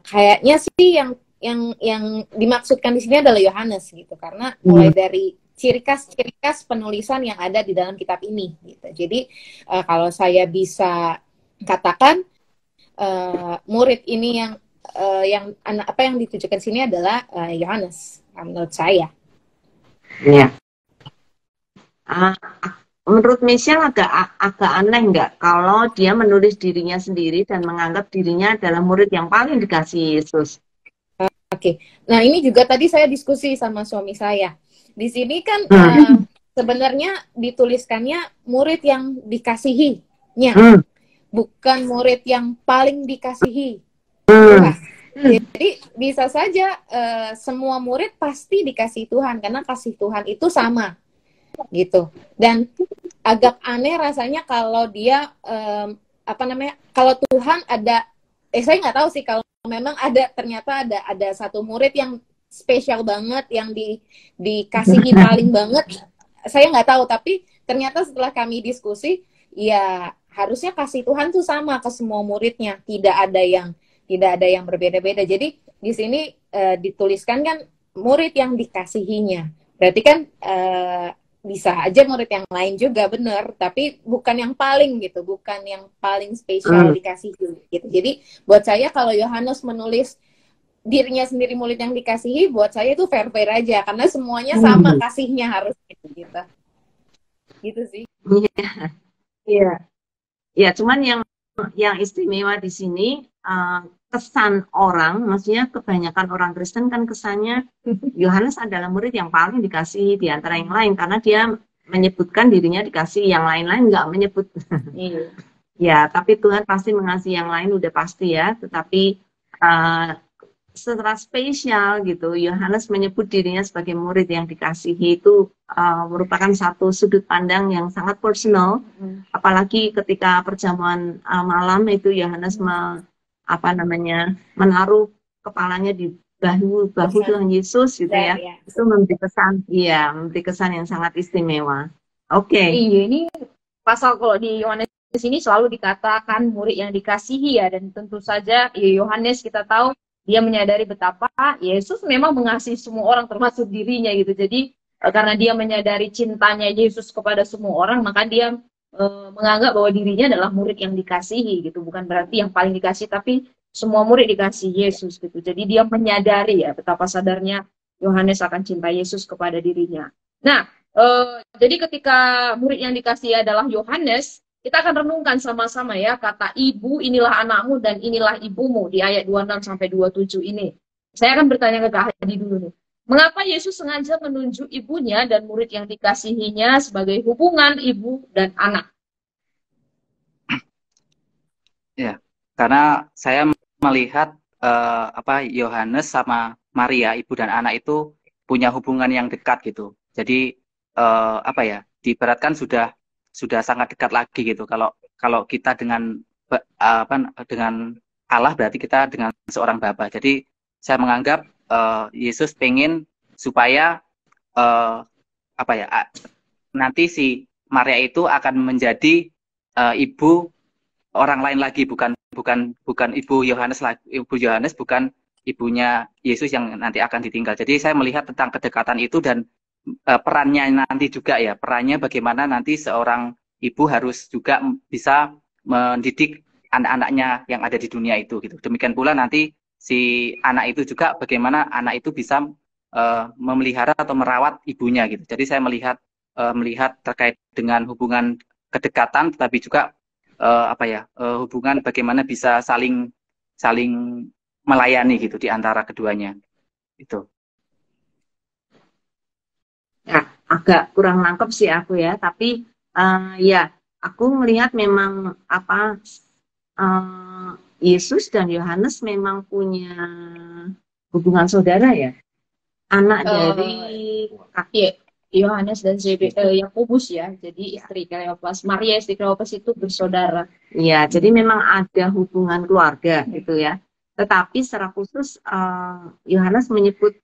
kayaknya sih yang dimaksudkan di sini adalah Yohanes gitu, karena mulai dari ciri khas penulisan yang ada di dalam kitab ini gitu. Jadi kalau saya bisa katakan murid ini yang apa yang ditujukan sini adalah Yohanes menurut saya. Iya. Menurut Michelle agak aneh nggak kalau dia menulis dirinya sendiri dan menganggap dirinya adalah murid yang paling dikasihi Yesus. Oke. Nah, ini juga tadi saya diskusi sama suami saya. Di sini kan sebenarnya dituliskannya murid yang dikasihinya, bukan murid yang paling dikasihi. Jadi bisa saja semua murid pasti dikasihi Tuhan, karena kasih Tuhan itu sama. Gitu. Dan agak aneh rasanya kalau dia kalau Tuhan ada saya nggak tahu sih kalau memang ternyata ada satu murid yang spesial banget yang dikasihi paling banget, saya nggak tahu, tapi ternyata setelah kami diskusi ya harusnya kasih Tuhan tuh sama ke semua muridnya, tidak ada yang berbeda-beda. Jadi di sini dituliskan kan murid yang dikasihinya, berarti kan bisa aja murid yang lain juga benar, tapi bukan yang paling gitu, bukan yang paling spesial dikasihi gitu. Jadi buat saya kalau Yohanes menulis dirinya sendiri murid yang dikasihi, buat saya itu fair-fair aja, karena semuanya sama kasihnya harus gitu. Gitu sih. Iya. Ya, cuman yang istimewa di sini kesan orang, maksudnya kebanyakan orang Kristen kan kesannya Yohanes adalah murid yang paling dikasihi di antara yang lain, karena dia menyebutkan dirinya dikasihi, yang lain-lain nggak menyebut. Ya, tapi Tuhan pasti mengasihi yang lain, udah pasti ya, tetapi secara spesial gitu, Yohanes menyebut dirinya sebagai murid yang dikasihi itu merupakan satu sudut pandang yang sangat personal, apalagi ketika perjamuan malam itu Yohanes menaruh kepalanya di bahu Tuhan Yesus gitu ya. Itu memberi kesan yang sangat istimewa. Oke. Iya, ini pasal kalau di Yohanes ini selalu dikatakan murid yang dikasihi ya, dan tentu saja ya Yohanes kita tahu dia menyadari betapa Yesus memang mengasihi semua orang termasuk dirinya gitu. Jadi karena dia menyadari cintanya Yesus kepada semua orang, maka dia menganggap bahwa dirinya adalah murid yang dikasihi gitu. Bukan berarti yang paling dikasihi, tapi semua murid dikasihi Yesus gitu. Jadi dia menyadari ya betapa sadarnya Yohanes akan cinta Yesus kepada dirinya. Nah, jadi ketika murid yang dikasihi adalah Yohanes, kita akan renungkan sama-sama ya kata ibu, inilah anakmu dan inilah ibumu di ayat 26 sampai 27 ini. Saya akan bertanya ke Kak Hadi dulu nih. Mengapa Yesus sengaja menunjuk ibunya dan murid yang dikasihinya sebagai hubungan ibu dan anak? Ya, karena saya melihat Yohanes sama Maria, ibu dan anak itu punya hubungan yang dekat gitu. Jadi diibaratkan sudah sangat dekat lagi gitu. Kalau kita dengan Allah berarti kita dengan seorang bapa. Jadi saya menganggap Yesus pengen supaya nanti si Maria itu akan menjadi ibu orang lain lagi, bukan ibu Yohanes lagi. Ibu Yohanes bukan ibunya Yesus yang nanti akan ditinggal. Jadi saya melihat tentang kedekatan itu dan perannya nanti juga ya, perannya bagaimana nanti seorang ibu harus juga bisa mendidik anak-anaknya yang ada di dunia itu gitu. Demikian pula nanti si anak itu juga bagaimana anak itu bisa memelihara atau merawat ibunya gitu. Jadi saya melihat terkait dengan hubungan kedekatan, tetapi juga hubungan bagaimana bisa saling melayani gitu di antara keduanya itu. Ya, agak kurang nangkep sih aku ya, tapi ya aku melihat memang Yesus dan Yohanes memang punya hubungan saudara ya, anak dari Iya, Yohanes dan Yakobus ya, jadi istri Kleopas, Maria istri Kleopas itu bersaudara. Ya, jadi memang ada hubungan keluarga gitu ya. Tetapi secara khusus Yohanes menyebut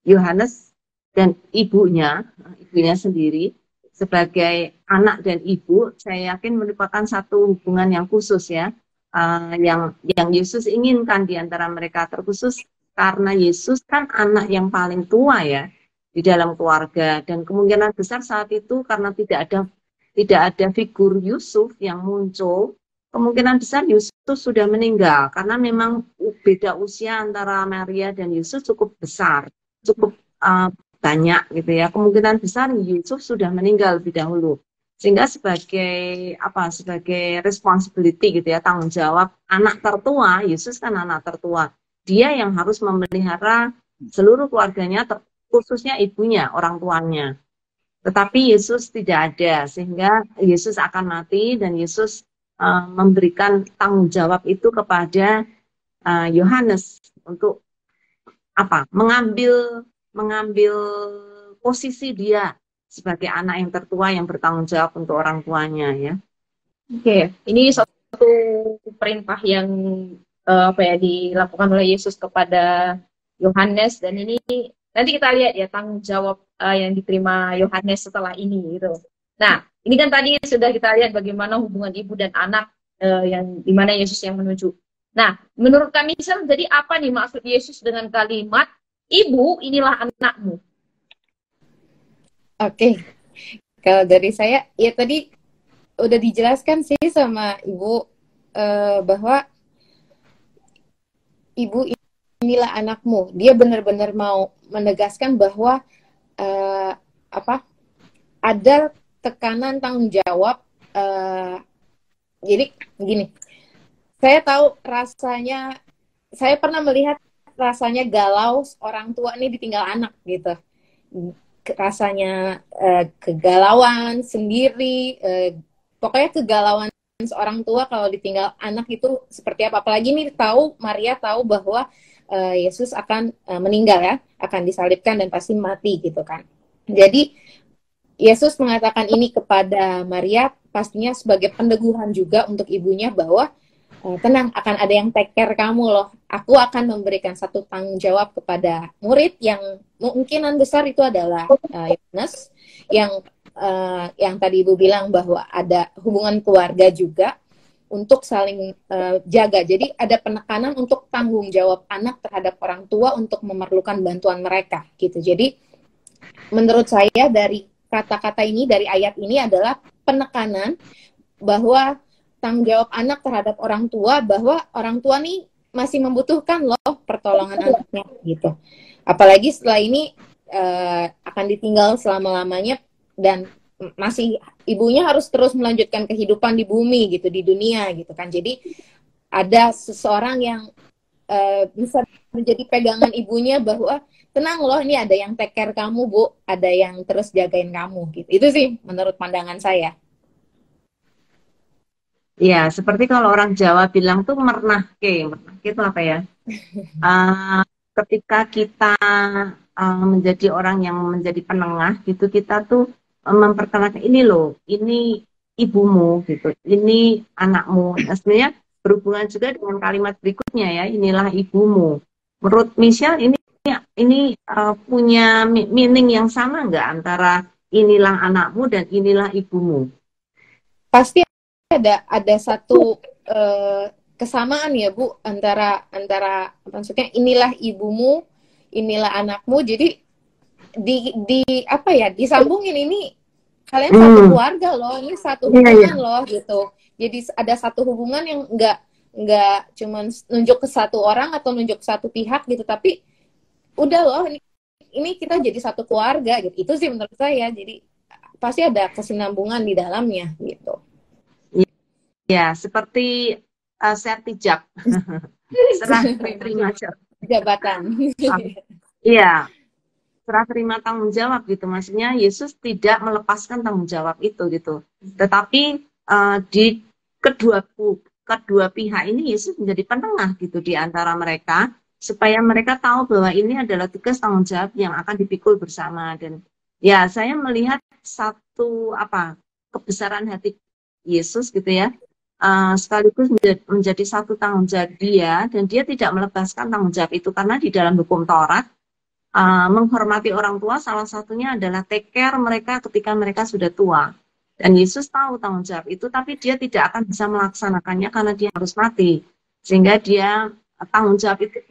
Yohanes dan ibunya sendiri sebagai anak dan ibu. Saya yakin merupakan satu hubungan yang khusus ya, yang Yesus inginkan di antara mereka, terkhusus karena Yesus kan anak yang paling tua ya di dalam keluarga, dan kemungkinan besar saat itu karena tidak ada figur Yusuf yang muncul, kemungkinan besar Yusuf sudah meninggal karena memang beda usia antara Maria dan Yesus cukup besar, cukup banyak gitu ya. Kemungkinan besar Yusuf sudah meninggal lebih dahulu, sehingga sebagai responsibility gitu ya, tanggung jawab anak tertua, Yesus kan anak tertua, dia yang harus memelihara seluruh keluarganya, khususnya ibunya, orang tuanya. Tetapi Yesus tidak ada, sehingga Yesus akan mati dan Yesus memberikan tanggung jawab itu kepada Yohanes untuk mengambil posisi dia sebagai anak yang tertua yang bertanggung jawab untuk orang tuanya ya. Oke, ini satu perintah yang dilakukan oleh Yesus kepada Yohanes, dan ini nanti kita lihat ya tanggung jawab yang diterima Yohanes setelah ini gitu. Nah, ini kan tadi sudah kita lihat bagaimana hubungan ibu dan anak yang dimana Yesus yang menuju. Nah, menurut kami jadi apa nih maksud Yesus dengan kalimat ibu inilah anakmu? Oke, kalau dari saya ya tadi udah dijelaskan sih sama Ibu bahwa ibu inilah anakmu. Dia benar-benar mau menegaskan bahwa ada tekanan tanggung jawab. Jadi gini, saya tahu rasanya, saya pernah melihat rasanya galau orang tua nih ditinggal anak gitu. Rasanya kegalauan sendiri, pokoknya kegalauan seorang tua kalau ditinggal anak itu seperti apa. Apalagi nih Maria tahu bahwa Yesus akan meninggal ya, akan disalibkan dan pasti mati gitu kan. Jadi Yesus mengatakan ini kepada Maria pastinya sebagai peneguhan juga untuk ibunya bahwa tenang, akan ada yang take care kamu loh. Aku akan memberikan satu tanggung jawab kepada murid yang kemungkinan besar itu adalah Yohanes, yang tadi Ibu bilang bahwa ada hubungan keluarga juga untuk saling jaga. Jadi ada penekanan untuk tanggung jawab anak terhadap orang tua untuk memerlukan bantuan mereka gitu. Jadi menurut saya dari kata-kata ini, dari ayat ini adalah penekanan bahwa tanggung jawab anak terhadap orang tua, bahwa orang tua nih masih membutuhkan loh pertolongan anaknya gitu. Apalagi setelah ini akan ditinggal selama-lamanya dan masih ibunya harus terus melanjutkan kehidupan di bumi gitu, di dunia gitu kan. Jadi ada seseorang yang bisa menjadi pegangan ibunya bahwa tenang loh, ini ada yang take care kamu Bu, ada yang terus jagain kamu gitu. Itu sih menurut pandangan saya. Ya, seperti kalau orang Jawa bilang tuh mernahke itu apa ya? Ketika kita menjadi orang yang menjadi penengah gitu, kita tuh memperkenalkan ini loh, ini ibumu gitu, ini anakmu. Nah, sebenarnya berhubungan juga dengan kalimat berikutnya ya, inilah ibumu. Menurut Michelle ini punya meaning yang sama nggak antara inilah anakmu dan inilah ibumu? Pasti ada satu kesamaan ya Bu antara maksudnya inilah ibumu, inilah anakmu. Jadi disambungin ini kalian satu keluarga loh, ini satu hubungan loh gitu. Jadi ada satu hubungan yang nggak cuman nunjuk ke satu orang atau nunjuk ke satu pihak gitu, tapi udah loh, ini kita jadi satu keluarga gitu. Itu sih menurut saya. Jadi pasti ada kesinambungan di dalamnya gitu. Ya, seperti sertijab. Serah terima jabatan. Iya, serah terima tanggung jawab gitu. Maksudnya Yesus tidak melepaskan tanggung jawab itu gitu. Tetapi di kedua pihak ini Yesus menjadi penengah gitu di antara mereka supaya mereka tahu bahwa ini adalah tugas tanggung jawab yang akan dipikul bersama. Dan ya, saya melihat satu kebesaran hati Yesus gitu ya. Sekaligus menjadi satu tanggung jawab dia, dan dia tidak melepaskan tanggung jawab itu karena di dalam hukum Taurat menghormati orang tua salah satunya adalah take care mereka ketika mereka sudah tua, dan Yesus tahu tanggung jawab itu, tapi dia tidak akan bisa melaksanakannya karena dia harus mati, sehingga dia tanggung jawab itu.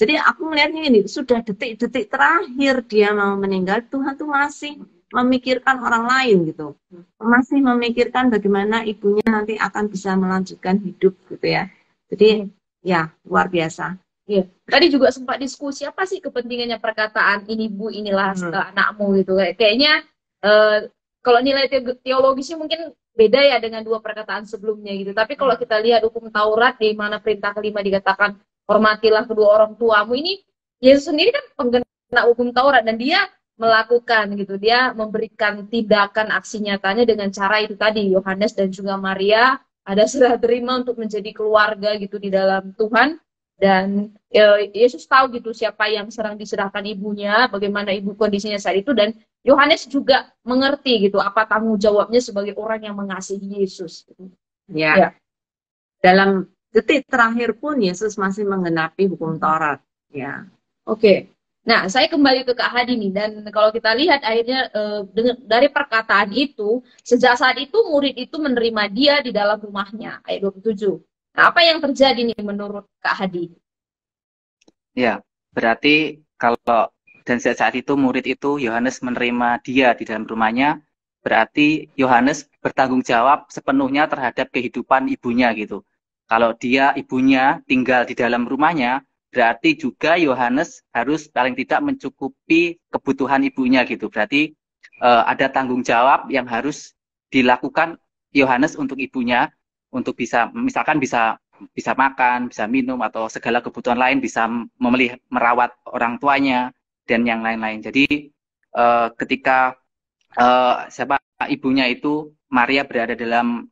Jadi aku melihatnya ini sudah detik-detik terakhir dia mau meninggal, Tuhan tuh masih memikirkan orang lain gitu, masih memikirkan bagaimana ibunya nanti akan bisa melanjutkan hidup gitu ya. Jadi ya luar biasa. Iya. Tadi juga sempat diskusi apa sih kepentingannya perkataan ini bu inilah anakmu gitu. Kayaknya kalau nilai teologisnya mungkin beda ya dengan dua perkataan sebelumnya gitu. Tapi kalau kita lihat hukum Taurat di mana perintah kelima dikatakan hormatilah kedua orang tuamu, ini Yesus sendiri kan pengguna hukum Taurat dan dia melakukan gitu, dia memberikan tindakan aksi nyatanya dengan cara itu tadi. Yohanes dan juga Maria ada serah terima untuk menjadi keluarga gitu di dalam Tuhan, dan Yesus tahu gitu siapa yang sedang diserahkan ibunya, bagaimana ibu kondisinya saat itu, dan Yohanes juga mengerti gitu apa tanggung jawabnya sebagai orang yang mengasihi Yesus. Ya. Dalam detik terakhir pun Yesus masih menggenapi hukum Taurat. Ya. Oke. Nah, saya kembali ke Kak Hadi nih, dan kalau kita lihat akhirnya dari perkataan itu, sejak saat itu murid itu menerima dia di dalam rumahnya, ayat 27. Nah, apa yang terjadi nih menurut Kak Hadi? Ya, berarti kalau dan sejak saat itu murid itu Yohanes menerima dia di dalam rumahnya, berarti Yohanes bertanggung jawab sepenuhnya terhadap kehidupan ibunya gitu. Kalau dia ibunya tinggal di dalam rumahnya, berarti juga Yohanes harus paling tidak mencukupi kebutuhan ibunya gitu. Berarti ada tanggung jawab yang harus dilakukan Yohanes untuk ibunya, untuk bisa misalkan bisa makan, bisa minum, atau segala kebutuhan lain, bisa merawat orang tuanya dan yang lain-lain. Jadi ketika siapa ibunya itu Maria berada dalam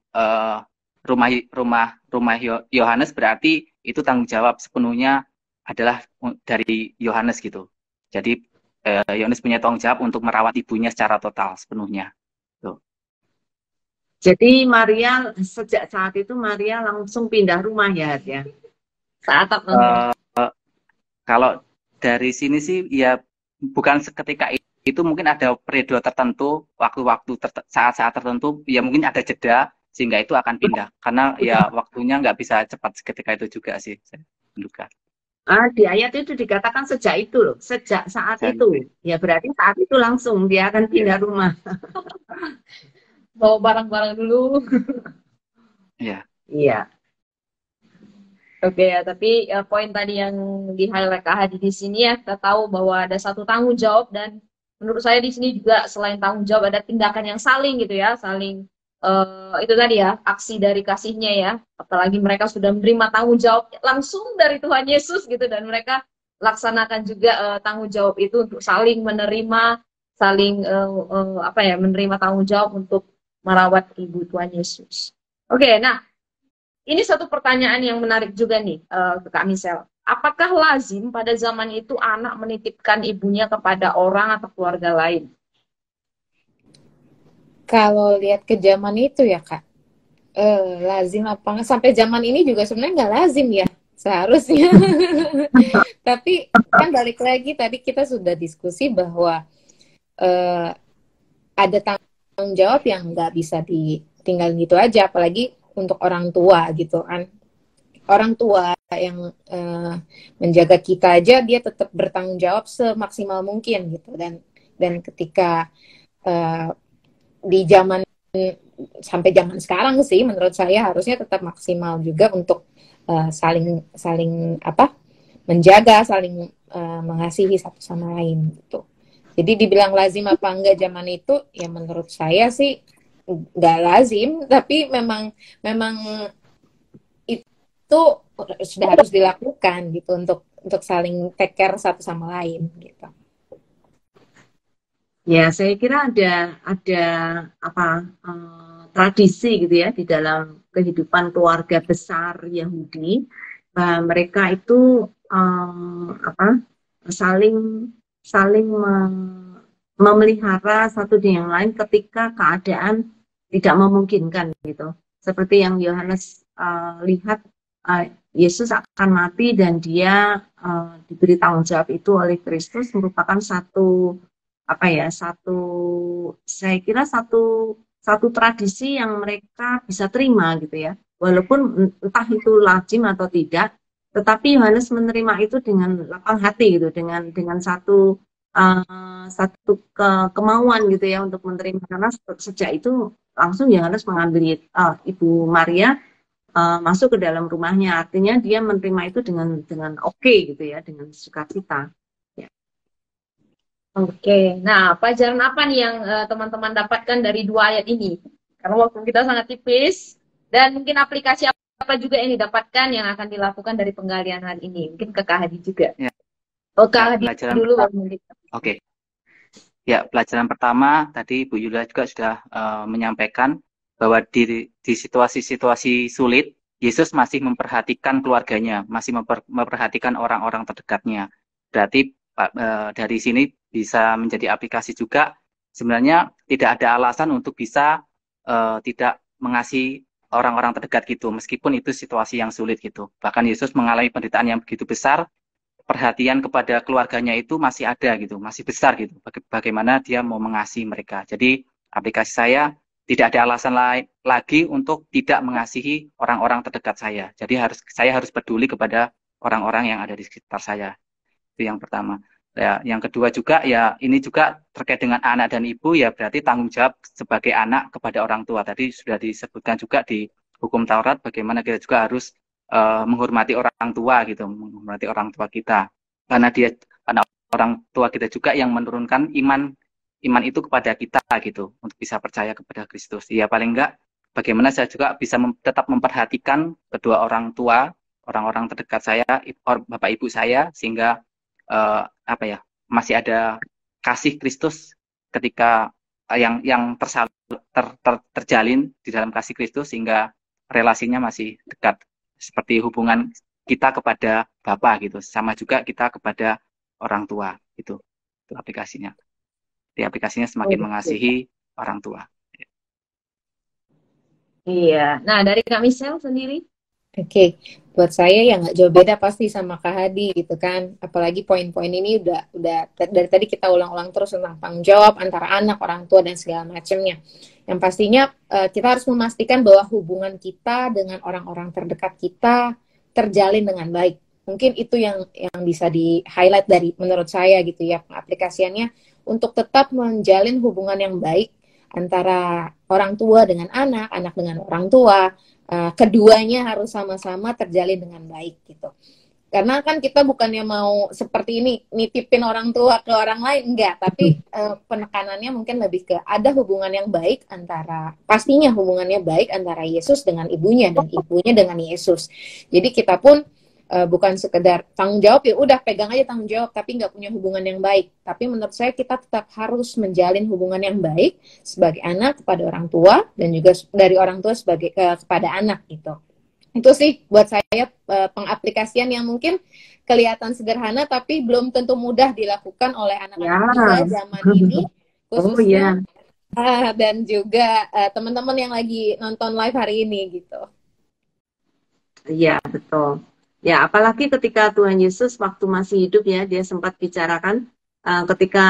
rumah Yohanes, berarti itu tanggung jawab sepenuhnya adalah dari Yohanes gitu. Jadi Yohanes punya tanggung jawab untuk merawat ibunya secara total sepenuhnya. Tuh. Jadi Maria sejak saat itu Maria langsung pindah rumah ya. Saat kalau dari sini sih ya bukan seketika itu, mungkin ada periode tertentu, waktu-waktu saat-saat tertentu ya mungkin ada jeda sehingga itu akan pindah, karena ya waktunya nggak bisa cepat seketika itu juga sih saya menduga. Di ayat itu dikatakan sejak itu loh, sejak saat itu. Ya berarti saat itu langsung dia akan pindah rumah. Bawa barang-barang dulu. Iya. Iya. Oke ya, tapi poin tadi yang di-highlight Kak Hadi di sini ya, kita tahu bahwa ada satu tanggung jawab, dan menurut saya di sini juga selain tanggung jawab ada tindakan yang saling gitu ya, saling itu tadi ya, aksi dari kasihnya ya, apalagi mereka sudah menerima tanggung jawab langsung dari Tuhan Yesus gitu, dan mereka laksanakan juga tanggung jawab itu untuk saling menerima, saling menerima tanggung jawab untuk merawat ibu Tuhan Yesus. Oke, nah ini satu pertanyaan yang menarik juga nih ke Kak Michelle. Apakah lazim pada zaman itu anak menitipkan ibunya kepada orang atau keluarga lain? Kalau lihat ke zaman itu ya Kak, lazim apa enggak? Sampai zaman ini juga sebenarnya nggak lazim ya seharusnya. Tapi kan balik lagi tadi kita sudah diskusi bahwa ada tanggung jawab yang nggak bisa ditinggal gitu aja, apalagi untuk orang tua gitu kan. Orang tua yang menjaga kita aja dia tetap bertanggung jawab semaksimal mungkin gitu, dan ketika di zaman sampai zaman sekarang sih menurut saya harusnya tetap maksimal juga untuk saling menjaga, saling mengasihi satu sama lain gitu. Jadi dibilang lazim apa enggak zaman itu, ya menurut saya sih nggak lazim, tapi memang itu sudah harus dilakukan gitu untuk saling take care satu sama lain gitu. Ya, saya kira ada apa tradisi gitu ya di dalam kehidupan keluarga besar Yahudi. Mereka itu apa saling saling memelihara satu dengan yang lain ketika keadaan tidak memungkinkan gitu. Seperti yang Yohanes lihat, Yesus akan mati dan dia diberi tanggung jawab itu oleh Kristus, merupakan satu apa ya saya kira satu tradisi yang mereka bisa terima gitu ya, walaupun entah itu lazim atau tidak, tetapi Yohanes menerima itu dengan lapang hati gitu, dengan satu kemauan gitu ya untuk menerima, karena sejak itu langsung Yohanes mengambil Ibu Maria masuk ke dalam rumahnya, artinya dia menerima itu dengan oke gitu ya, dengan sukacita. Oke, nah pelajaran apa nih yang teman-teman dapatkan dari dua ayat ini? Karena waktu kita sangat tipis, dan mungkin aplikasi apa juga yang didapatkan yang akan dilakukan dari penggalian hari ini? Mungkin ke Kak Hadi juga. Ya. Oh, Kak Hadi Pelajaran dulu. Oke. Ya, pelajaran pertama tadi Bu Yulia juga sudah menyampaikan bahwa di situasi-situasi sulit, Yesus masih memperhatikan keluarganya, masih memperhatikan orang-orang terdekatnya. Berarti dari sini bisa menjadi aplikasi juga, sebenarnya tidak ada alasan untuk bisa tidak mengasihi orang-orang terdekat gitu, meskipun itu situasi yang sulit gitu. Bahkan Yesus mengalami penderitaan yang begitu besar, perhatian kepada keluarganya itu masih ada gitu, masih besar gitu. Bagaimana dia mau mengasihi mereka. Jadi aplikasi saya tidak ada alasan lagi untuk tidak mengasihi orang-orang terdekat saya. Jadi saya harus peduli kepada orang-orang yang ada di sekitar saya. Itu yang pertama. Ya, yang kedua juga ya ini juga terkait dengan anak dan ibu, ya berarti tanggung jawab sebagai anak kepada orang tua. Tadi sudah disebutkan juga di hukum Taurat bagaimana kita juga harus menghormati orang tua gitu, menghormati orang tua kita, karena orang tua kita juga yang menurunkan iman itu kepada kita gitu, untuk bisa percaya kepada Kristus. Ya paling enggak bagaimana saya juga bisa tetap memperhatikan kedua orang tua, orang-orang terdekat saya, bapak ibu saya, sehingga masih ada kasih Kristus ketika yang terjalin di dalam kasih Kristus, sehingga relasinya masih dekat, seperti hubungan kita kepada Bapa gitu, sama juga kita kepada orang tua gitu. Itu aplikasinya. Di aplikasinya semakin mengasihi orang tua. Iya. Nah, dari Kak Michelle sendiri? Oke, buat saya ya nggak jauh beda pasti sama Kak Hadi gitu kan. Apalagi poin-poin ini udah dari tadi kita ulang-ulang terus tentang tanggung jawab antara anak, orang tua dan segala macamnya. Yang pastinya kita harus memastikan bahwa hubungan kita dengan orang-orang terdekat kita terjalin dengan baik. Mungkin itu yang bisa di-highlight dari menurut saya gitu ya, aplikasiannya untuk tetap menjalin hubungan yang baik antara orang tua dengan anak, anak dengan orang tua. Keduanya harus sama-sama terjalin dengan baik gitu. Karena kan kita bukannya mau seperti ini nitipin orang tua ke orang lain, enggak, tapi penekanannya mungkin lebih ke ada hubungan yang baik pastinya hubungannya baik antara Yesus dengan ibunya dan ibunya dengan Yesus. Jadi kita pun bukan sekedar tanggung jawab, ya udah pegang aja tanggung jawab tapi nggak punya hubungan yang baik. Tapi menurut saya kita tetap harus menjalin hubungan yang baik sebagai anak kepada orang tua dan juga dari orang tua kepada anak gitu. Itu sih buat saya pengaplikasian yang mungkin kelihatan sederhana tapi belum tentu mudah dilakukan oleh anak-anak muda zaman ini, khususnya dan juga teman-teman yang lagi nonton live hari ini gitu. Iya, betul. Ya, apalagi ketika Tuhan Yesus waktu masih hidup ya, dia sempat bicarakan ketika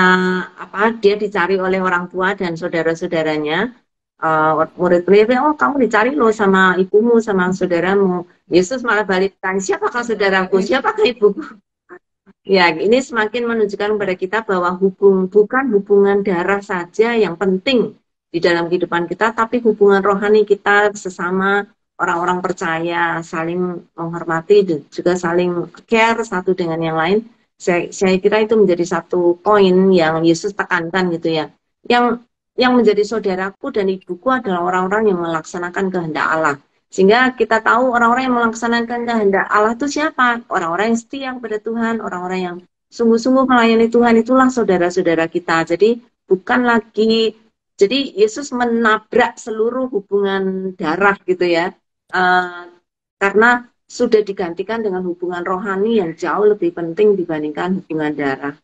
dia dicari oleh orang tua dan saudara-saudaranya, murid-muridnya, oh kamu dicari loh sama ibumu, sama saudaramu. Yesus malah balik tanya, siapakah saudaraku, siapakah ibuku? Ya, ini semakin menunjukkan kepada kita bahwa bukan hubungan darah saja yang penting di dalam kehidupan kita, tapi hubungan rohani kita sesama orang-orang percaya, saling menghormati dan juga saling care satu dengan yang lain. Saya kira itu menjadi satu poin yang Yesus tekankan gitu ya. Yang menjadi saudaraku dan ibuku adalah orang-orang yang melaksanakan kehendak Allah. Sehingga kita tahu orang-orang yang melaksanakan kehendak Allah itu siapa? Orang-orang yang setia kepada Tuhan, orang-orang yang sungguh-sungguh melayani Tuhan, itulah saudara-saudara kita. Jadi bukan lagi, jadi Yesus menabrak seluruh hubungan darah gitu ya. Karena sudah digantikan dengan hubungan rohani yang jauh lebih penting dibandingkan hubungan darah.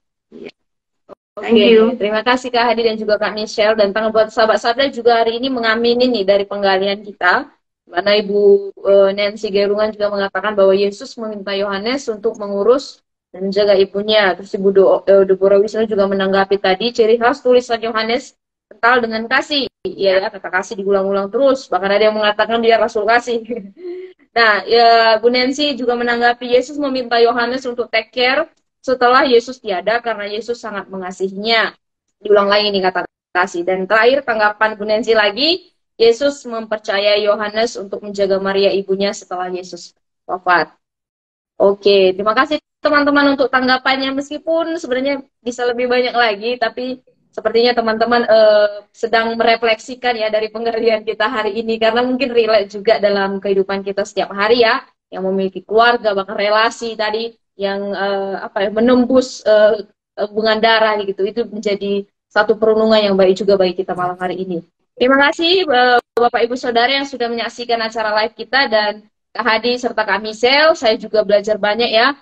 Thank you. Terima kasih Kak Hadi dan juga Kak Michelle. Dan buat sahabat-sahabat juga hari ini mengamini nih dari penggalian kita. Mana Ibu Nancy Gerungan juga mengatakan bahwa Yesus meminta Yohanes untuk mengurus dan menjaga ibunya. Terus Ibu Deborah Wisnu juga menanggapi tadi, ciri khas tulisan Yohanes kental dengan kasih. Iya ya, kata kasih diulang-ulang terus. Bahkan ada yang mengatakan dia rasul kasih. Nah, ya, Bu Nancy juga menanggapi Yesus meminta Yohanes untuk take care setelah Yesus tiada karena Yesus sangat mengasihinya. Diulang lagi nih kata kasih. Dan terakhir tanggapan Bu Nancy lagi, Yesus mempercayai Yohanes untuk menjaga Maria ibunya setelah Yesus wafat. Oke, terima kasih teman-teman untuk tanggapannya, meskipun sebenarnya bisa lebih banyak lagi, tapi sepertinya teman-teman sedang merefleksikan ya dari penggalian kita hari ini, karena mungkin relate juga dalam kehidupan kita setiap hari ya, yang memiliki keluarga, bahkan relasi tadi, yang menembus hubungan darah gitu, itu menjadi satu perenungan yang baik juga bagi kita malam hari ini. Terima kasih Bapak Ibu Saudara yang sudah menyaksikan acara live kita, dan Kak Hadi serta Kak Michelle. Saya juga belajar banyak ya.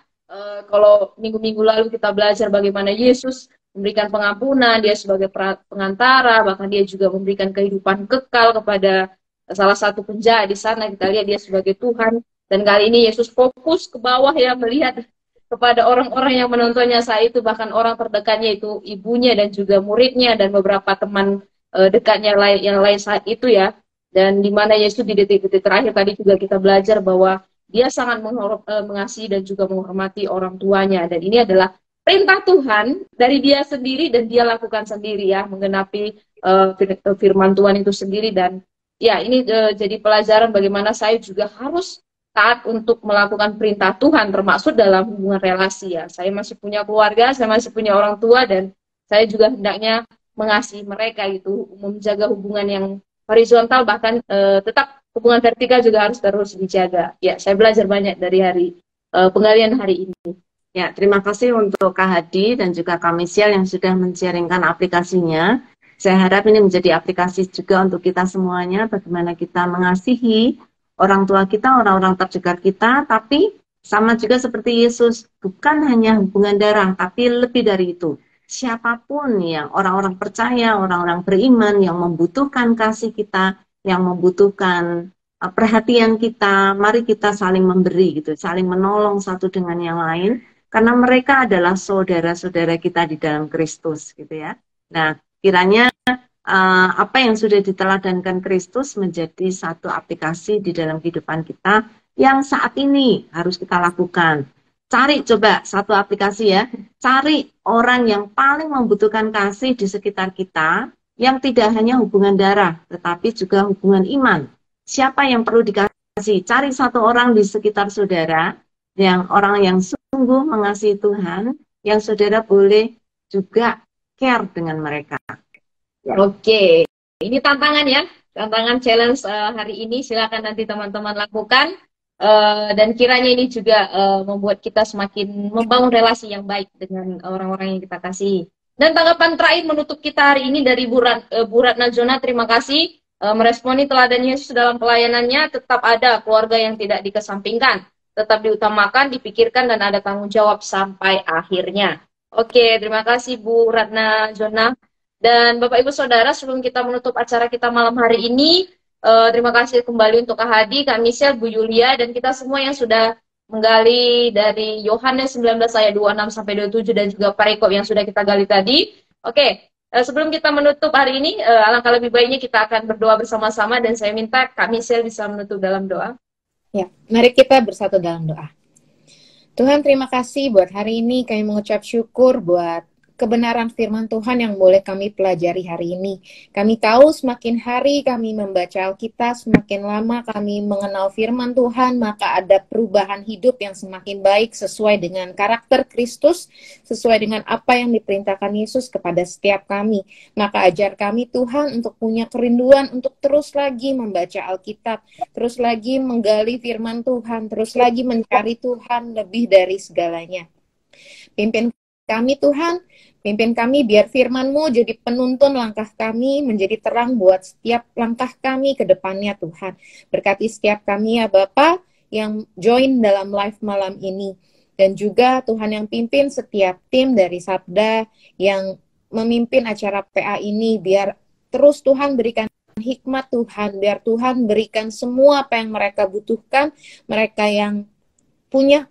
Kalau minggu-minggu lalu kita belajar bagaimana Yesus memberikan pengampunan, dia sebagai pengantara, bahkan dia juga memberikan kehidupan kekal kepada salah satu penjahat di sana. Kita lihat dia sebagai Tuhan. Dan kali ini Yesus fokus ke bawah ya, melihat kepada orang-orang yang menontonnya saat itu, bahkan orang terdekatnya itu ibunya dan juga muridnya dan beberapa teman dekatnya yang lain saat itu ya. Dan di mana Yesus di detik-detik terakhir tadi juga kita belajar bahwa dia sangat mengasihi dan juga menghormati orang tuanya. Dan ini adalah perintah Tuhan dari dia sendiri dan dia lakukan sendiri ya, menggenapi firman Tuhan itu sendiri. Dan ya ini jadi pelajaran bagaimana saya juga harus taat untuk melakukan perintah Tuhan, termasuk dalam hubungan relasi ya. Saya masih punya keluarga, saya masih punya orang tua, dan saya juga hendaknya mengasihi mereka gitu, menjaga hubungan yang horizontal, bahkan tetap hubungan vertikal juga harus terus dijaga. Ya, saya belajar banyak dari penggalian hari ini. Ya, terima kasih untuk Kak Hadi dan juga Kak Michelle yang sudah men-sharingkan aplikasinya. Saya harap ini menjadi aplikasi juga untuk kita semuanya, bagaimana kita mengasihi orang tua kita, orang-orang terdekat kita, tapi sama juga seperti Yesus, bukan hanya hubungan darah, tapi lebih dari itu. Siapapun yang orang-orang percaya, orang-orang beriman yang membutuhkan kasih kita, yang membutuhkan perhatian kita, mari kita saling memberi gitu, saling menolong satu dengan yang lain, karena mereka adalah saudara-saudara kita di dalam Kristus gitu ya. Nah, kiranya apa yang sudah diteladankan Kristus menjadi satu aplikasi di dalam kehidupan kita yang saat ini harus kita lakukan. Cari coba satu aplikasi ya, cari orang yang paling membutuhkan kasih di sekitar kita, yang tidak hanya hubungan darah, tetapi juga hubungan iman. Siapa yang perlu dikasih? Cari satu orang di sekitar saudara, yang orang yang sungguh mengasihi Tuhan, yang saudara boleh juga care dengan mereka. Ya. Oke, ini tantangan ya, tantangan challenge hari ini, silakan nanti teman-teman lakukan. Dan kiranya ini juga membuat kita semakin membangun relasi yang baik dengan orang-orang yang kita kasih. Dan tanggapan terakhir menutup kita hari ini dari Bu Ratna Jona, terima kasih meresponi teladan Yesus dalam pelayanannya. Tetap ada keluarga yang tidak dikesampingkan, tetap diutamakan, dipikirkan, dan ada tanggung jawab sampai akhirnya. Oke, terima kasih Bu Ratna Jona. Dan Bapak Ibu Saudara, sebelum kita menutup acara kita malam hari ini, terima kasih kembali untuk Kak Hadi, Kak Michelle, Bu Yulia, dan kita semua yang sudah menggali dari Yohanes 19 ayat 26 sampai 27 dan juga perikop yang sudah kita gali tadi. Oke, sebelum kita menutup hari ini, alangkah lebih baiknya kita akan berdoa bersama-sama, dan saya minta Kak Michelle bisa menutup dalam doa. Ya, mari kita bersatu dalam doa. Tuhan, terima kasih buat hari ini, kami mengucap syukur buat kebenaran firman Tuhan yang boleh kami pelajari hari ini. Kami tahu semakin hari kami membaca Alkitab, semakin lama kami mengenal firman Tuhan, maka ada perubahan hidup yang semakin baik sesuai dengan karakter Kristus, sesuai dengan apa yang diperintahkan Yesus kepada setiap kami. Maka ajar kami Tuhan untuk punya kerinduan untuk terus lagi membaca Alkitab, terus lagi menggali firman Tuhan, terus lagi mencari Tuhan lebih dari segalanya. Pimpin kami Tuhan, pimpin kami biar firman-Mu jadi penuntun langkah kami, menjadi terang buat setiap langkah kami ke depannya Tuhan. Berkati setiap kami ya Bapa yang join dalam live malam ini. Dan juga Tuhan yang pimpin setiap tim dari Sabda yang memimpin acara PA ini, biar terus Tuhan berikan hikmat Tuhan, biar Tuhan berikan semua apa yang mereka butuhkan, mereka yang punya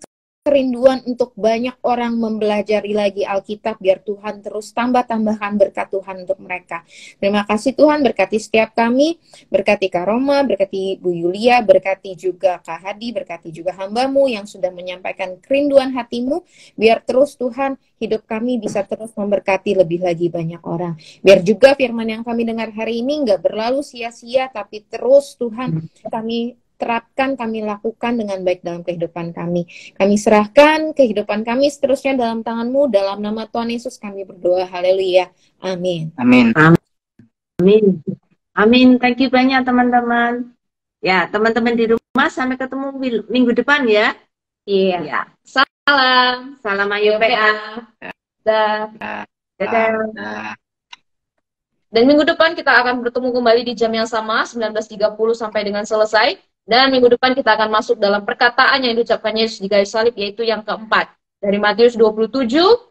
kerinduan untuk banyak orang mempelajari lagi Alkitab, biar Tuhan terus tambahkan berkat Tuhan untuk mereka. Terima kasih Tuhan, berkati setiap kami, berkati Kak Roma, berkati Bu Yulia, berkati juga Kak Hadi, berkati juga hamba-Mu yang sudah menyampaikan kerinduan hati-Mu, biar terus Tuhan hidup kami bisa terus memberkati lebih lagi banyak orang. Biar juga firman yang kami dengar hari ini nggak berlalu sia-sia, tapi terus Tuhan kami terapkan, kami lakukan dengan baik dalam kehidupan kami. Kami serahkan kehidupan kami seterusnya dalam tangan-Mu, dalam nama Tuhan Yesus kami berdoa, haleluya, amin. Amin. Amin. Amin. Thank you banyak teman-teman. Ya, teman-teman di rumah, sampai ketemu minggu depan ya. Iya. Ya. Salam. Salam Ayo PA. Dah. Dadah. Dan minggu depan kita akan bertemu kembali di jam yang sama, 19.30 sampai dengan selesai. Dan minggu depan kita akan masuk dalam perkataan yang diucapkan Yesus di kayu salib, yaitu yang keempat. Dari Matius 27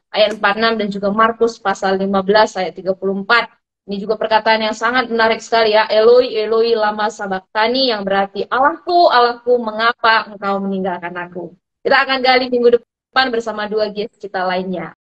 ayat 46 dan juga Markus pasal 15 ayat 34. Ini juga perkataan yang sangat menarik sekali ya. Eloi, Eloi, lama sabachthani, yang berarti Allahku, Allahku, mengapa engkau meninggalkan aku. Kita akan gali minggu depan bersama dua guest kita lainnya.